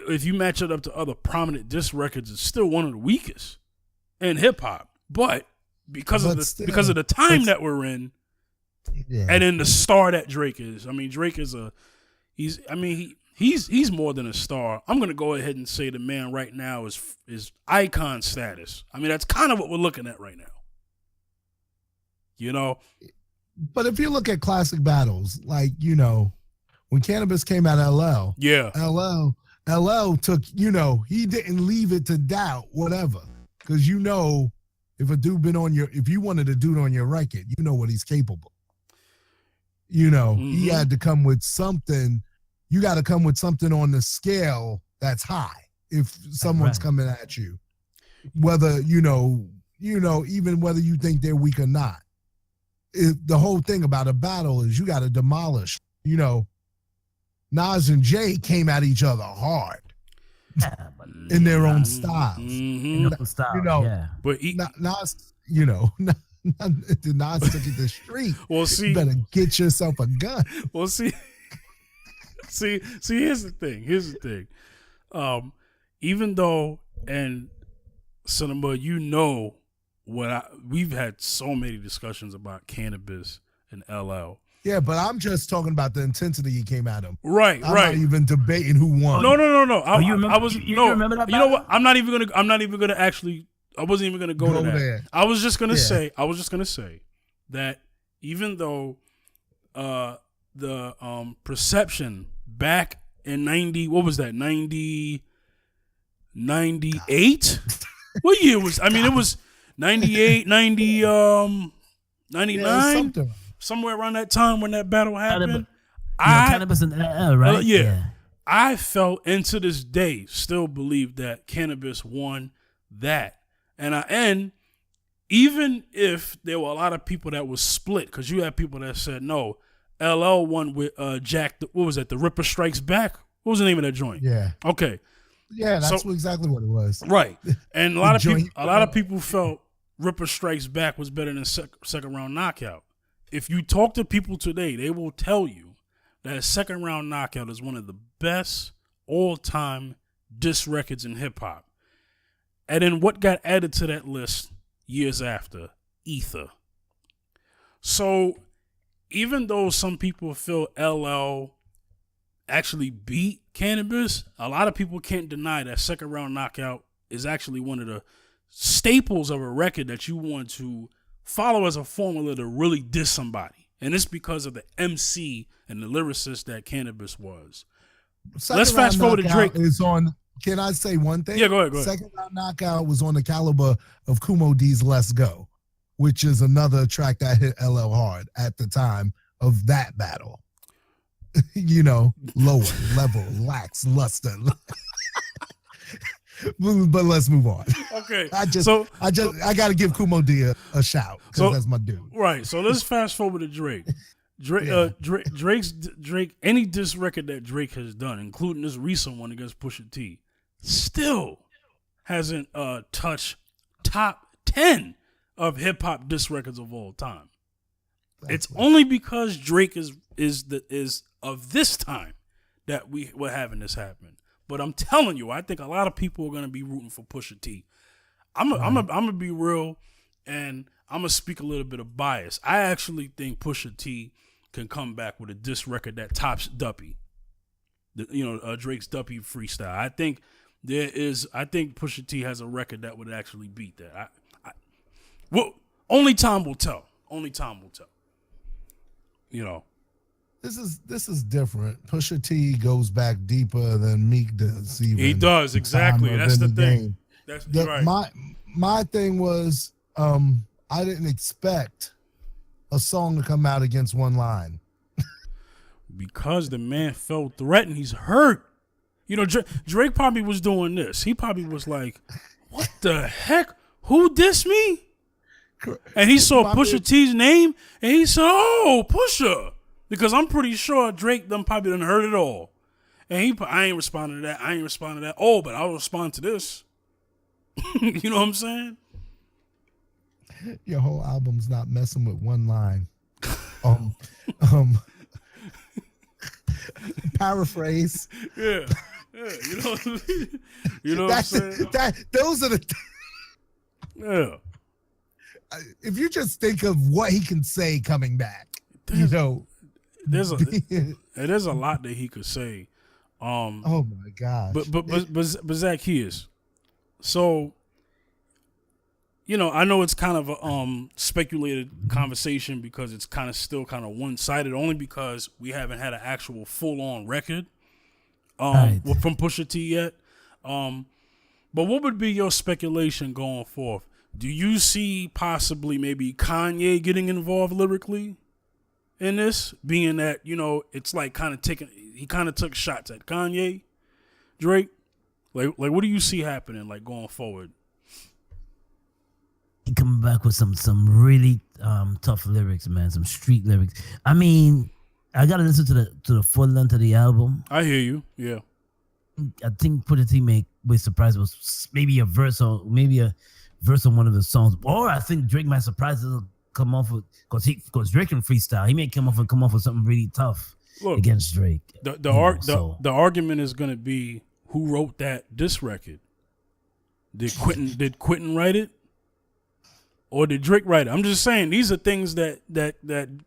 if you match it up to other prominent diss records, it's still one of the weakest in hip hop. But because of the time that we're in, and then the star that Drake is. I mean, Drake is he's more than a star. I'm gonna go ahead and say the man right now is icon status. I mean, that's kind of what we're looking at right now. But if you look at classic battles, like when Cannabis came out of LL, yeah, LL took, he didn't leave it to doubt whatever, because if a dude if you wanted a dude on your record, you know what he's capable. He had to come with something. You got to come with something on the scale that's high. If someone's coming at you, whether even whether you think they're weak or not. The whole thing about a battle is you got to demolish. Nas and Jay came at each other hard in their own styles. But Nas, Nas took it to the street. Well, see, you better get yourself a gun. Well, see, here's the thing. Even though, and Cinema, we've had so many discussions about Cannabis and LL. Yeah, but I'm just talking about the intensity he came at him. Right. I'm not even debating who won. No. You remember that? You know what? I'm not even gonna actually. I wasn't even gonna go to that. There. I was just gonna say that even though the perception back in 98? What year was? I mean, it was 98, 90, 99, somewhere around that time when that battle happened. Cannabis and LL, right? Yeah. I felt, and to this day, still believe that Cannabis won that. And even if there were a lot of people that was split, because you had people that said, no, LL won with Jack, what was that, The Ripper Strikes Back? What was the name of that joint? Yeah. Okay. Yeah, that's exactly what it was. Right. And a lot of people felt Ripper Strikes Back was better than second round knockout. If you talk to people today, they will tell you that second round knockout is one of the best all-time diss records in hip-hop. And then what got added to that list years after? Ether. So even though some people feel LL actually beat Cannabis, a lot of people can't deny that second round knockout is actually one of the staples of a record that you want to follow as a formula to really diss somebody. And it's because of the MC and the lyricist that Cannabis was. Let's fast forward to Drake. Can I say one thing? Yeah, go ahead. Second round knockout was on the caliber of Kumo D's Let's Go, which is another track that hit LL hard at the time of that battle. Lower level, lax, luster. But let's move on. Okay. I got to give Kumo D a shout because that's my dude. Right. So let's fast forward to Drake. Drake, any diss record that Drake has done, including this recent one against Pusha T, still hasn't touched top 10 of hip hop diss records of all time. It's only because Drake is of this time that we're having this happen. But I'm telling you, I think a lot of people are gonna be rooting for Pusha T. I'm gonna be real, and I'm gonna speak a little bit of bias. I actually think Pusha T can come back with a diss record that tops Duppy. Drake's Duppy freestyle. I think Pusha T has a record that would actually beat that. Well, only time will tell. Only time will tell. This is different. Pusha T goes back deeper than Meek does. He does, exactly. That's the thing. That's right. My thing was I didn't expect a song to come out against One Line. Because the man felt threatened. He's hurt. Drake probably was doing this. He probably was like, what the heck? Who dissed me? And he saw Pusha T's name, and he said, oh, Pusha. Because I'm pretty sure Drake probably done heard it all. And I ain't responding to that. Oh, but I'll respond to this. You know what I'm saying? Your whole album's not messing with One Line. Paraphrase. Yeah. You know what I'm saying? Those are the yeah. If you just think of what he can say coming back, there's a lot that he could say. Oh my gosh. But Zaccheus. So, I know it's kind of a speculated conversation because it's still kind of one-sided, only because we haven't had an actual full-on record from Pusha T yet. But what would be your speculation going forth? Do you see possibly maybe Kanye getting involved lyrically in this, being that, it's like he kind of took shots at Kanye, Drake? Like what do you see happening like going forward? He coming back with some really tough lyrics, man, some street lyrics. I mean, I gotta listen to the full length of the album. I hear you. Yeah. I think Pusha T may be surprised with maybe a verse on one of the songs, or I think Drake might surprise us come off with because Drake can freestyle. He may come off with something really tough against Drake. The argument is going to be who wrote that diss record. Did Quentin write it, or did Drake write it? I'm just saying these are things that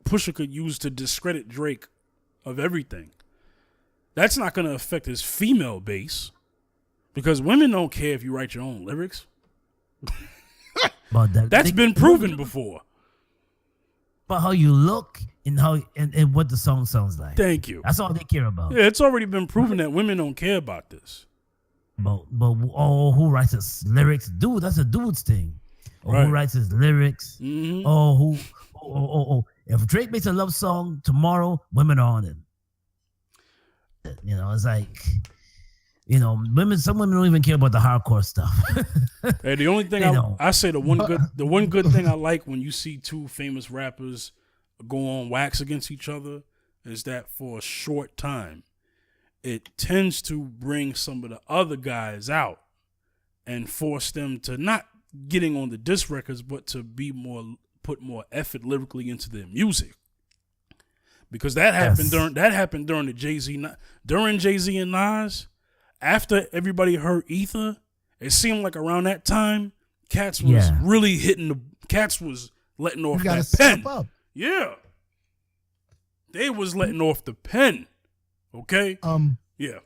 Pusha could use to discredit Drake of everything. That's not going to affect his female base because women don't care if you write your own lyrics. But that's been proven before. But how you look and and what the song sounds like. Thank you. That's all they care about. Yeah, it's already been proven that women don't care about this. But who writes his lyrics? Dude, that's a dude's thing. Right. Who writes his lyrics? Mm-hmm. If Drake makes a love song tomorrow, women are on it. It's like, some women don't even care about the hardcore stuff. Hey, the only thing I say the one good thing I like when you see two famous rappers go on wax against each other is that for a short time, it tends to bring some of the other guys out and force them to not getting on the diss records, but to put more effort lyrically into their music. Because that happened during the Jay-Z and Nas. After everybody heard Ether, it seemed like around that time, Cats was really Cats was letting off that pen. Up. Yeah. They was letting off the pen. Okay? Yeah.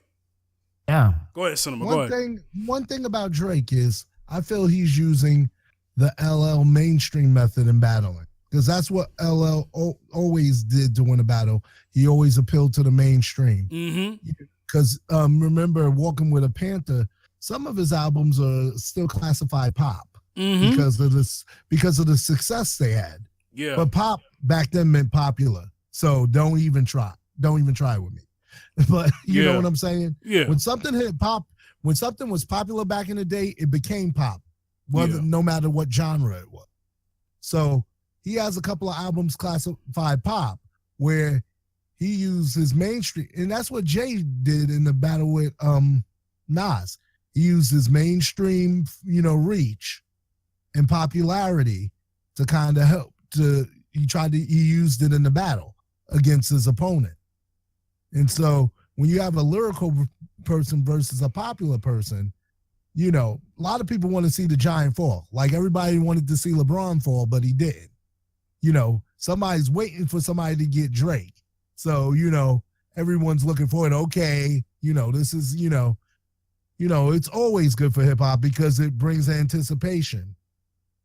Yeah. Go ahead, Cinema. Go ahead. One thing about Drake is I feel he's using the LL mainstream method in battling. Because that's what LL always did to win a battle. He always appealed to the mainstream. Because remember, Walking with a Panther, some of his albums are still classified pop because of the success they had. Yeah. But pop back then meant popular. So don't even try. Don't even try with me. But you know what I'm saying? Yeah. When something hit pop, when something was popular back in the day, it became pop. No matter what genre it was. So he has a couple of albums classified pop where he used his mainstream, and that's what Jay did in the battle with Nas. He used his mainstream, reach and popularity to kind of help. He used it in the battle against his opponent. And so when you have a lyrical person versus a popular person, a lot of people want to see the giant fall. Like everybody wanted to see LeBron fall, but he didn't. Somebody's waiting for somebody to get Drake. So, everyone's looking for it. Okay, this is, it's always good for hip hop because it brings anticipation.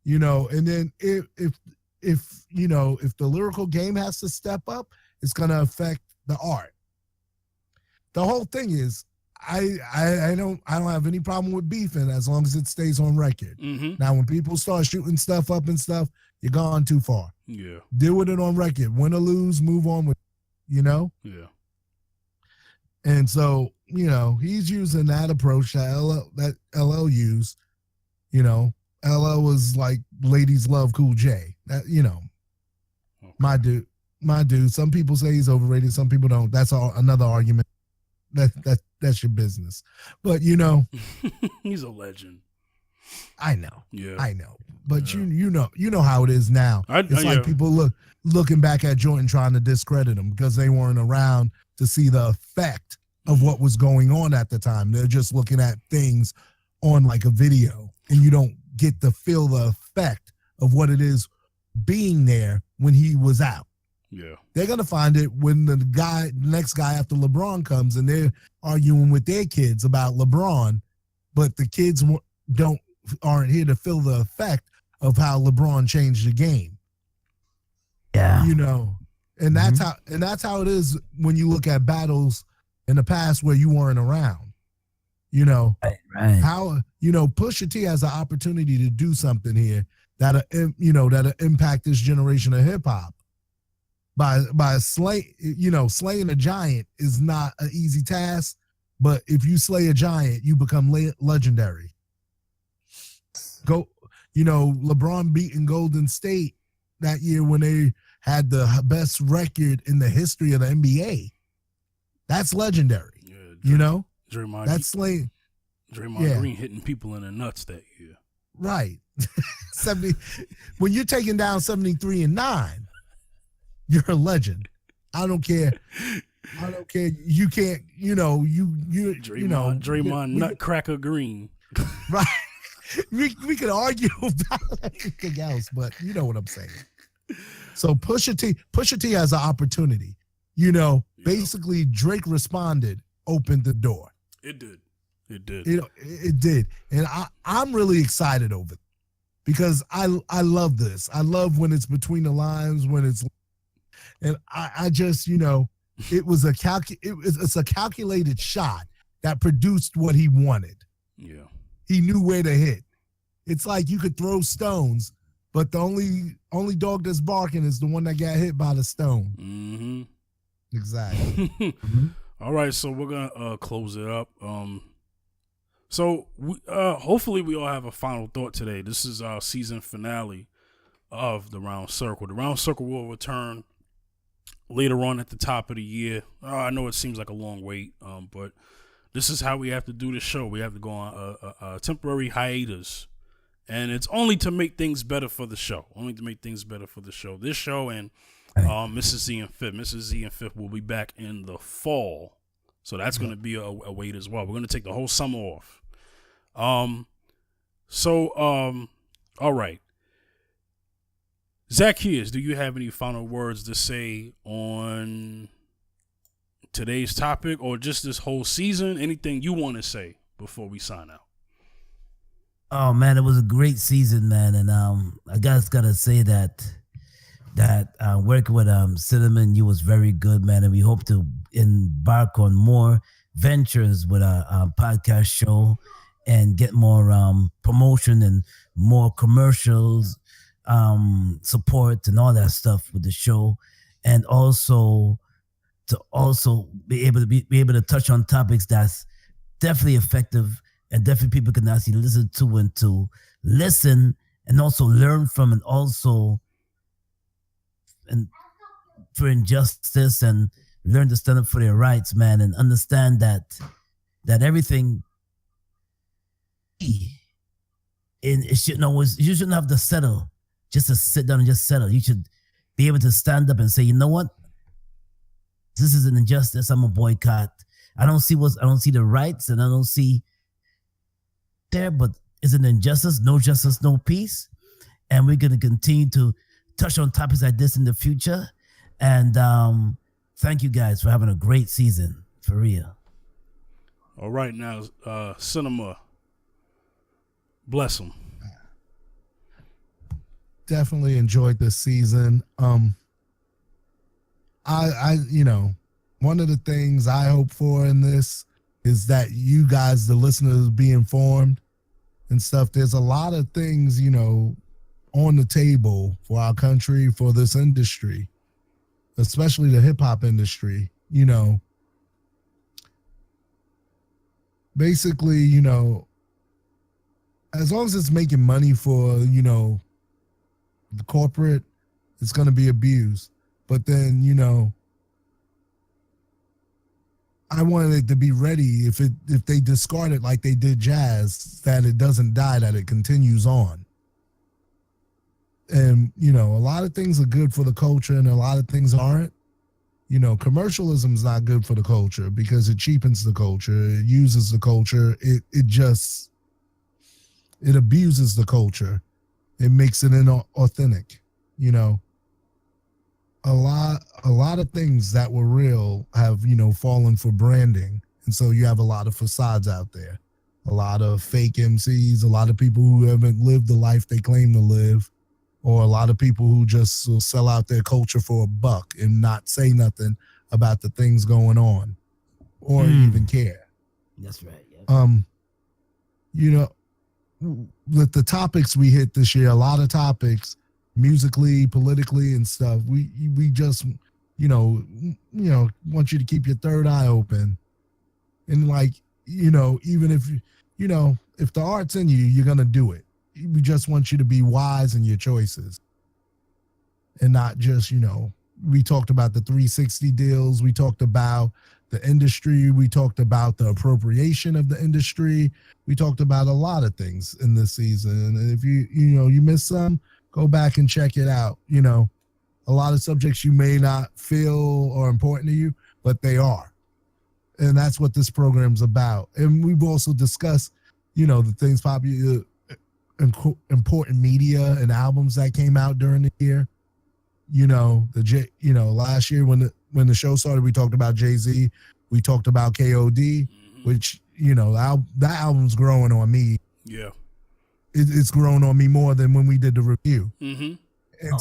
And then if the lyrical game has to step up, it's gonna affect the art. The whole thing is, I don't have any problem with beefing as long as it stays on record. Mm-hmm. Now, when people start shooting stuff up and stuff, you're gone too far. Yeah. Deal with it on record. Win or lose, move on with, Yeah. And so, he's using that approach that LL used. LL was like ladies love Cool J. That, Okay. my dude. Some people say he's overrated. Some people don't. That's another argument. That's your business. But He's a legend. I know. Yeah. I know. But Yeah. you know how it is now. It's like people looking back at Jordan trying to discredit him because they weren't around to see the effect of what was going on at the time. They're just looking at things on like a video, and you don't get to feel the effect of what it is being there when he was out. Yeah. They're gonna find it when the next guy after LeBron comes and they're arguing with their kids about LeBron, but the kids aren't here to feel the effect of how LeBron changed the game. Yeah. And that's how it is when you look at battles in the past where you weren't around. Right. How Pusha T has an opportunity to do something here that'll impact this generation of hip hop. By slaying a giant is not an easy task, but if you slay a giant, you become legendary. LeBron beating Golden State that year when they had the best record in the history of the NBA. That's legendary. Yeah, Draymond. That's slaying. Draymond Green hitting people in the nuts that year. Right. 70. When you're taking down 73-9, you're a legend. I don't care. You can't. Draymond Nutcracker Green. Right. We could argue about everything else, but you know what I'm saying. So Pusha T has an opportunity. Basically Drake responded, opened the door. It did. It did. And I'm really excited over it because I love this. I love when it's between the lines, and I just, it was it's a calculated shot that produced what he wanted. Yeah. He knew where to hit. It's like you could throw stones, but the only dog that's barking is the one that got hit by the stone. Mm-hmm. Exactly. Mm-hmm. All right, so we're gonna close it up. So hopefully we all have a final thought today. This is our season finale of the Round Circle. The Round Circle will return later on at the top of the year. I know it seems like a long wait, but this is how we have to do the show. We have to go on a temporary hiatus, and it's only to make things better for the show. This show and Mrs. Z and Fifth. Mrs. Z and Fifth will be back in the fall. So that's going to be a wait as well. We're going to take the whole summer off. All right. Zaccheus, do you have any final words to say on today's topic or just this whole season? Anything you want to say before we sign out? Oh man, it was a great season, man, and I gotta say that working with Cinnamon, you was very good, man, and we hope to embark on more ventures with our podcast show and get more promotion and more commercials, support and all that stuff with the show, and also to be able to touch on topics that's definitely effective and definitely people can actually listen to and to listen and also learn from, and also and for injustice and learn to stand up for their rights, man, and understand that everything it shouldn't always. You shouldn't have to settle just to sit down and just settle. You should be able to stand up and say, you know what, this is an injustice. I'm a boycott. I don't see the rights, and I don't see there, but it's an injustice. No justice, no peace. And we're gonna continue to touch on topics like this in the future. And thank you guys for having a great season, for real. All right, now, Cinema, bless them. Definitely enjoyed this season. I one of the things I hope for in this is that you guys, the listeners, be informed and stuff. There's a lot of things, on the table for our country, for this industry, especially the hip hop industry, basically, as long as it's making money for, the corporate, it's going to be abused. But then, I wanted it to be ready if they discard it like they did jazz, that it doesn't die, that it continues on. And, a lot of things are good for the culture and a lot of things aren't. Commercialism is not good for the culture because it cheapens the culture. It uses the culture. It abuses the culture. It makes it inauthentic. A lot of things that were real have, fallen for branding. And so you have a lot of facades out there, a lot of fake MCs, a lot of people who haven't lived the life they claim to live, or a lot of people who just will sell out their culture for a buck and not say nothing about the things going on or even care. That's right. Yeah. With the topics we hit this year, a lot of topics, musically, politically, and stuff. We just, want you to keep your third eye open, and even if the art's in you, you're gonna do it. We just want you to be wise in your choices, and not just, we talked about the 360 deals. We talked about the industry. We talked about the appropriation of the industry. We talked about a lot of things in this season. And if you missed some, go back and check it out. A lot of subjects you may not feel are important to you, but they are. And that's what this program's about. And we've also discussed, the things popular, important media and albums that came out during the year. Last year when the show started, we talked about Jay-Z. We talked about KOD, which, that album's growing on me. Yeah. It's grown on me more than when we did the review. Mm-hmm. And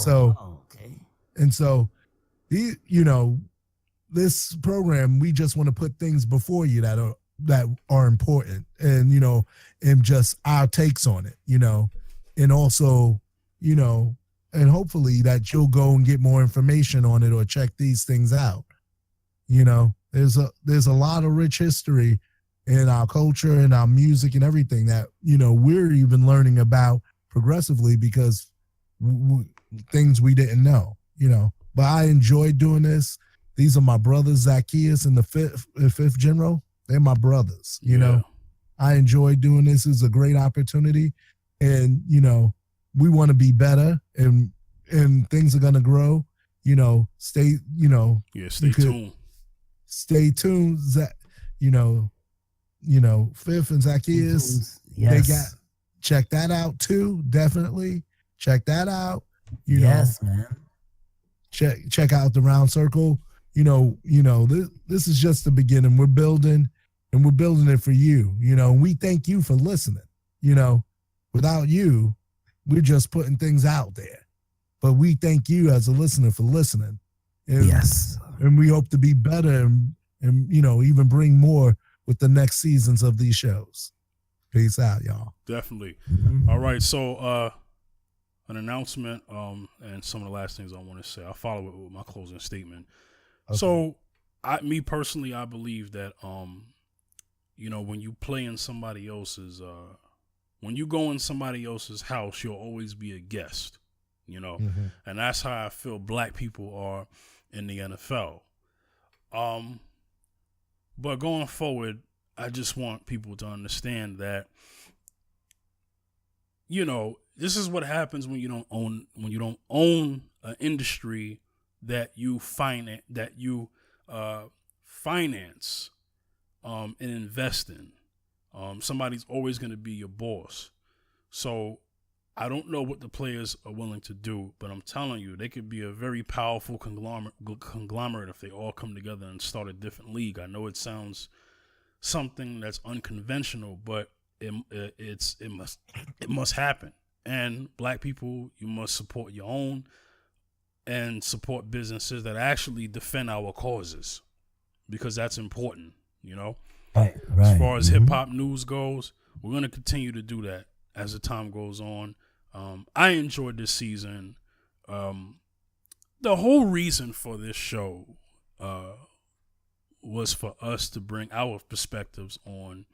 so, this program, we just want to put things before you that are important, and and just our takes on it, and also, and hopefully that you'll go and get more information on it or check these things out. There's a lot of rich history in our culture and our music and everything that, we're even learning about progressively because things we didn't know, but I enjoyed doing this. These are my brothers, Zaccheus and the fifth general. They're my brothers, I enjoy doing this. It's a great opportunity, and, we want to be better, and things are going to grow, stay tuned. Stay tuned. Fifth and Zaccheus, yes. Check that out too. Definitely check that out. Yes, man. Check out the Round Circle. This is just the beginning. We're building, and we're building it for you. We thank you for listening. Without you, we're just putting things out there. But we thank you as a listener for listening. And, yes. And we hope to be better and even bring more with the next seasons of these shows. Peace out, y'all. Definitely. Mm-hmm. All right. So an announcement and some of the last things I want to say. I'll follow it with my closing statement. Okay. So me personally, I believe that when you play in somebody else's when you go in somebody else's house, you'll always be a guest. And that's how I feel black people are in the NFL. But going forward, I just want people to understand that this is what happens when you don't own an industry that you finance and invest in. Somebody's always going to be your boss. So I don't know what the players are willing to do, but I'm telling you, they could be a very powerful conglomerate if they all come together and start a different league. I know it sounds something that's unconventional, but it must happen. And black people, you must support your own and support businesses that actually defend our causes, because that's important, Right. As far as hip hop news goes, we're going to continue to do that as the time goes on. I enjoyed this season. The whole reason for this show was for us to bring our perspectives on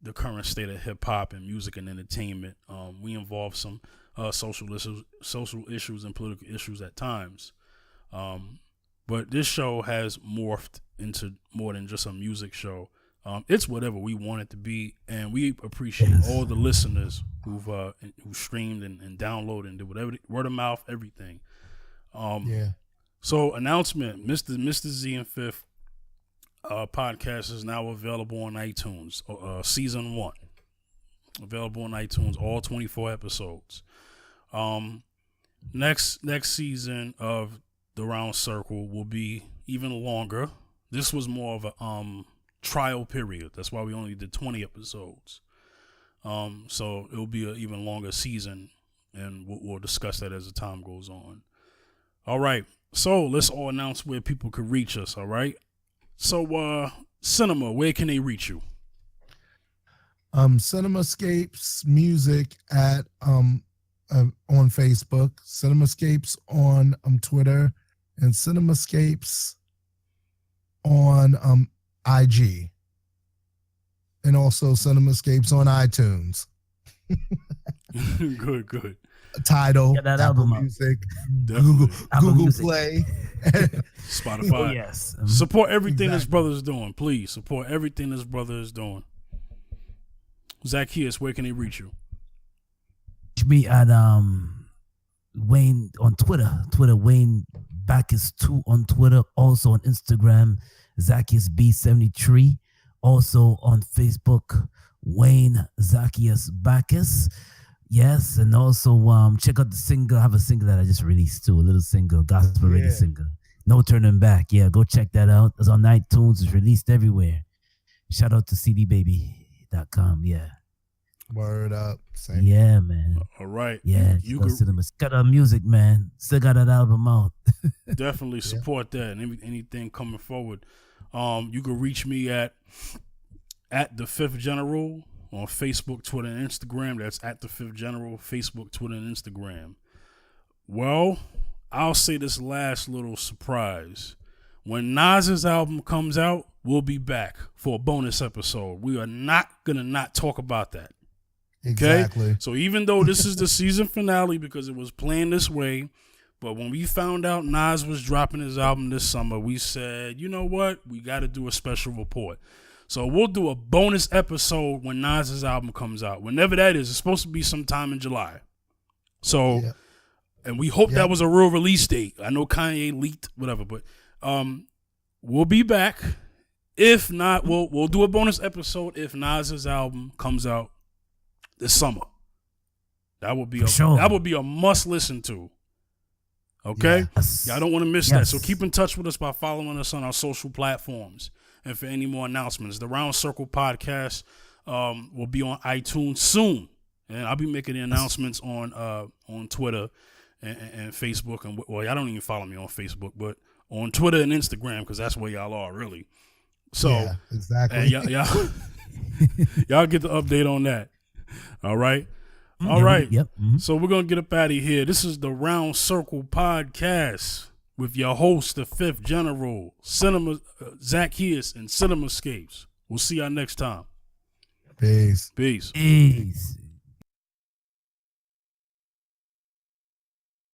the current state of hip hop and music and entertainment. We involve some social issues and political issues at times. But this show has morphed into more than just a music show. It's whatever we want it to be, and we appreciate all the listeners who streamed and downloaded and did whatever, word of mouth, everything. So announcement: Mr. Z and Fifth podcast is now available on iTunes. Season 1 available on iTunes, all 24 episodes. Next season of the Round Circle will be even longer. This was more of a trial period. That's why we only did 20 episodes. So it'll be an even longer season, and we'll discuss that as the time goes on. All right. So let's all announce where people could reach us. All right. So, Cinema, where can they reach you? Cinemascapes Music at on Facebook, Cinemascapes on Twitter, and Cinemascapes on IG, and also Cinemascapes on iTunes. Good. Tidal, Get that Apple album Music, Definitely. Google Music. Play, Spotify. Oh, yes. Support everything this Exactly. brother is doing. Please support everything this brother is doing. Zaccheus, where can they reach you? Reach me at Wayne on Twitter. Wayne Bacchus 2 on Twitter. Also on Instagram, Zaccheus B73. Also on Facebook, Wayne Zaccheus Bacchus. Yes, and also check out the single. I have a single that I just released too, a little single, gospel reggae single. No Turning Back. Yeah, go check that out. It's on iTunes. It's released everywhere. Shout out to cdbaby.com. Yeah. Word up. Same. Yeah, man. All right. Yeah, You got our music, man. Still got that album out. definitely support that and anything coming forward. You can reach me at the Fifth General on Facebook, Twitter, and Instagram. That's at the Fifth General, Facebook, Twitter, and Instagram. Well, I'll say this last little surprise. When Nas's album comes out, we'll be back for a bonus episode. We are not gonna not talk about that. Okay? Exactly. So even though this is the season finale because it was planned this way, but when we found out Nas was dropping his album this summer, we said, you know what? We got to do a special report. So we'll do a bonus episode when Nas's album comes out. Whenever that is, it's supposed to be sometime in July. So, and we hope that was a real release date. I know Kanye leaked, whatever, but we'll be back. If not, we'll do a bonus episode if Nas's album comes out this summer. That would be a must listen to. Okay? Yes. Y'all don't want to miss that. So keep in touch with us by following us on our social platforms. And for any more announcements, the Round Circle podcast will be on iTunes soon. And I'll be making the announcements on Twitter and Facebook. And well, y'all don't even follow me on Facebook, but on Twitter and Instagram, because that's where y'all are, really. So, yeah, exactly. And y'all get the update on that. All right. All right. Yep. Mm-hmm. So we're going to get up out of here. This is the Round Circle podcast with your host, the Fifth General, Zaccheus and Cinemascapes. We'll see y'all next time. Peace. Peace. Peace.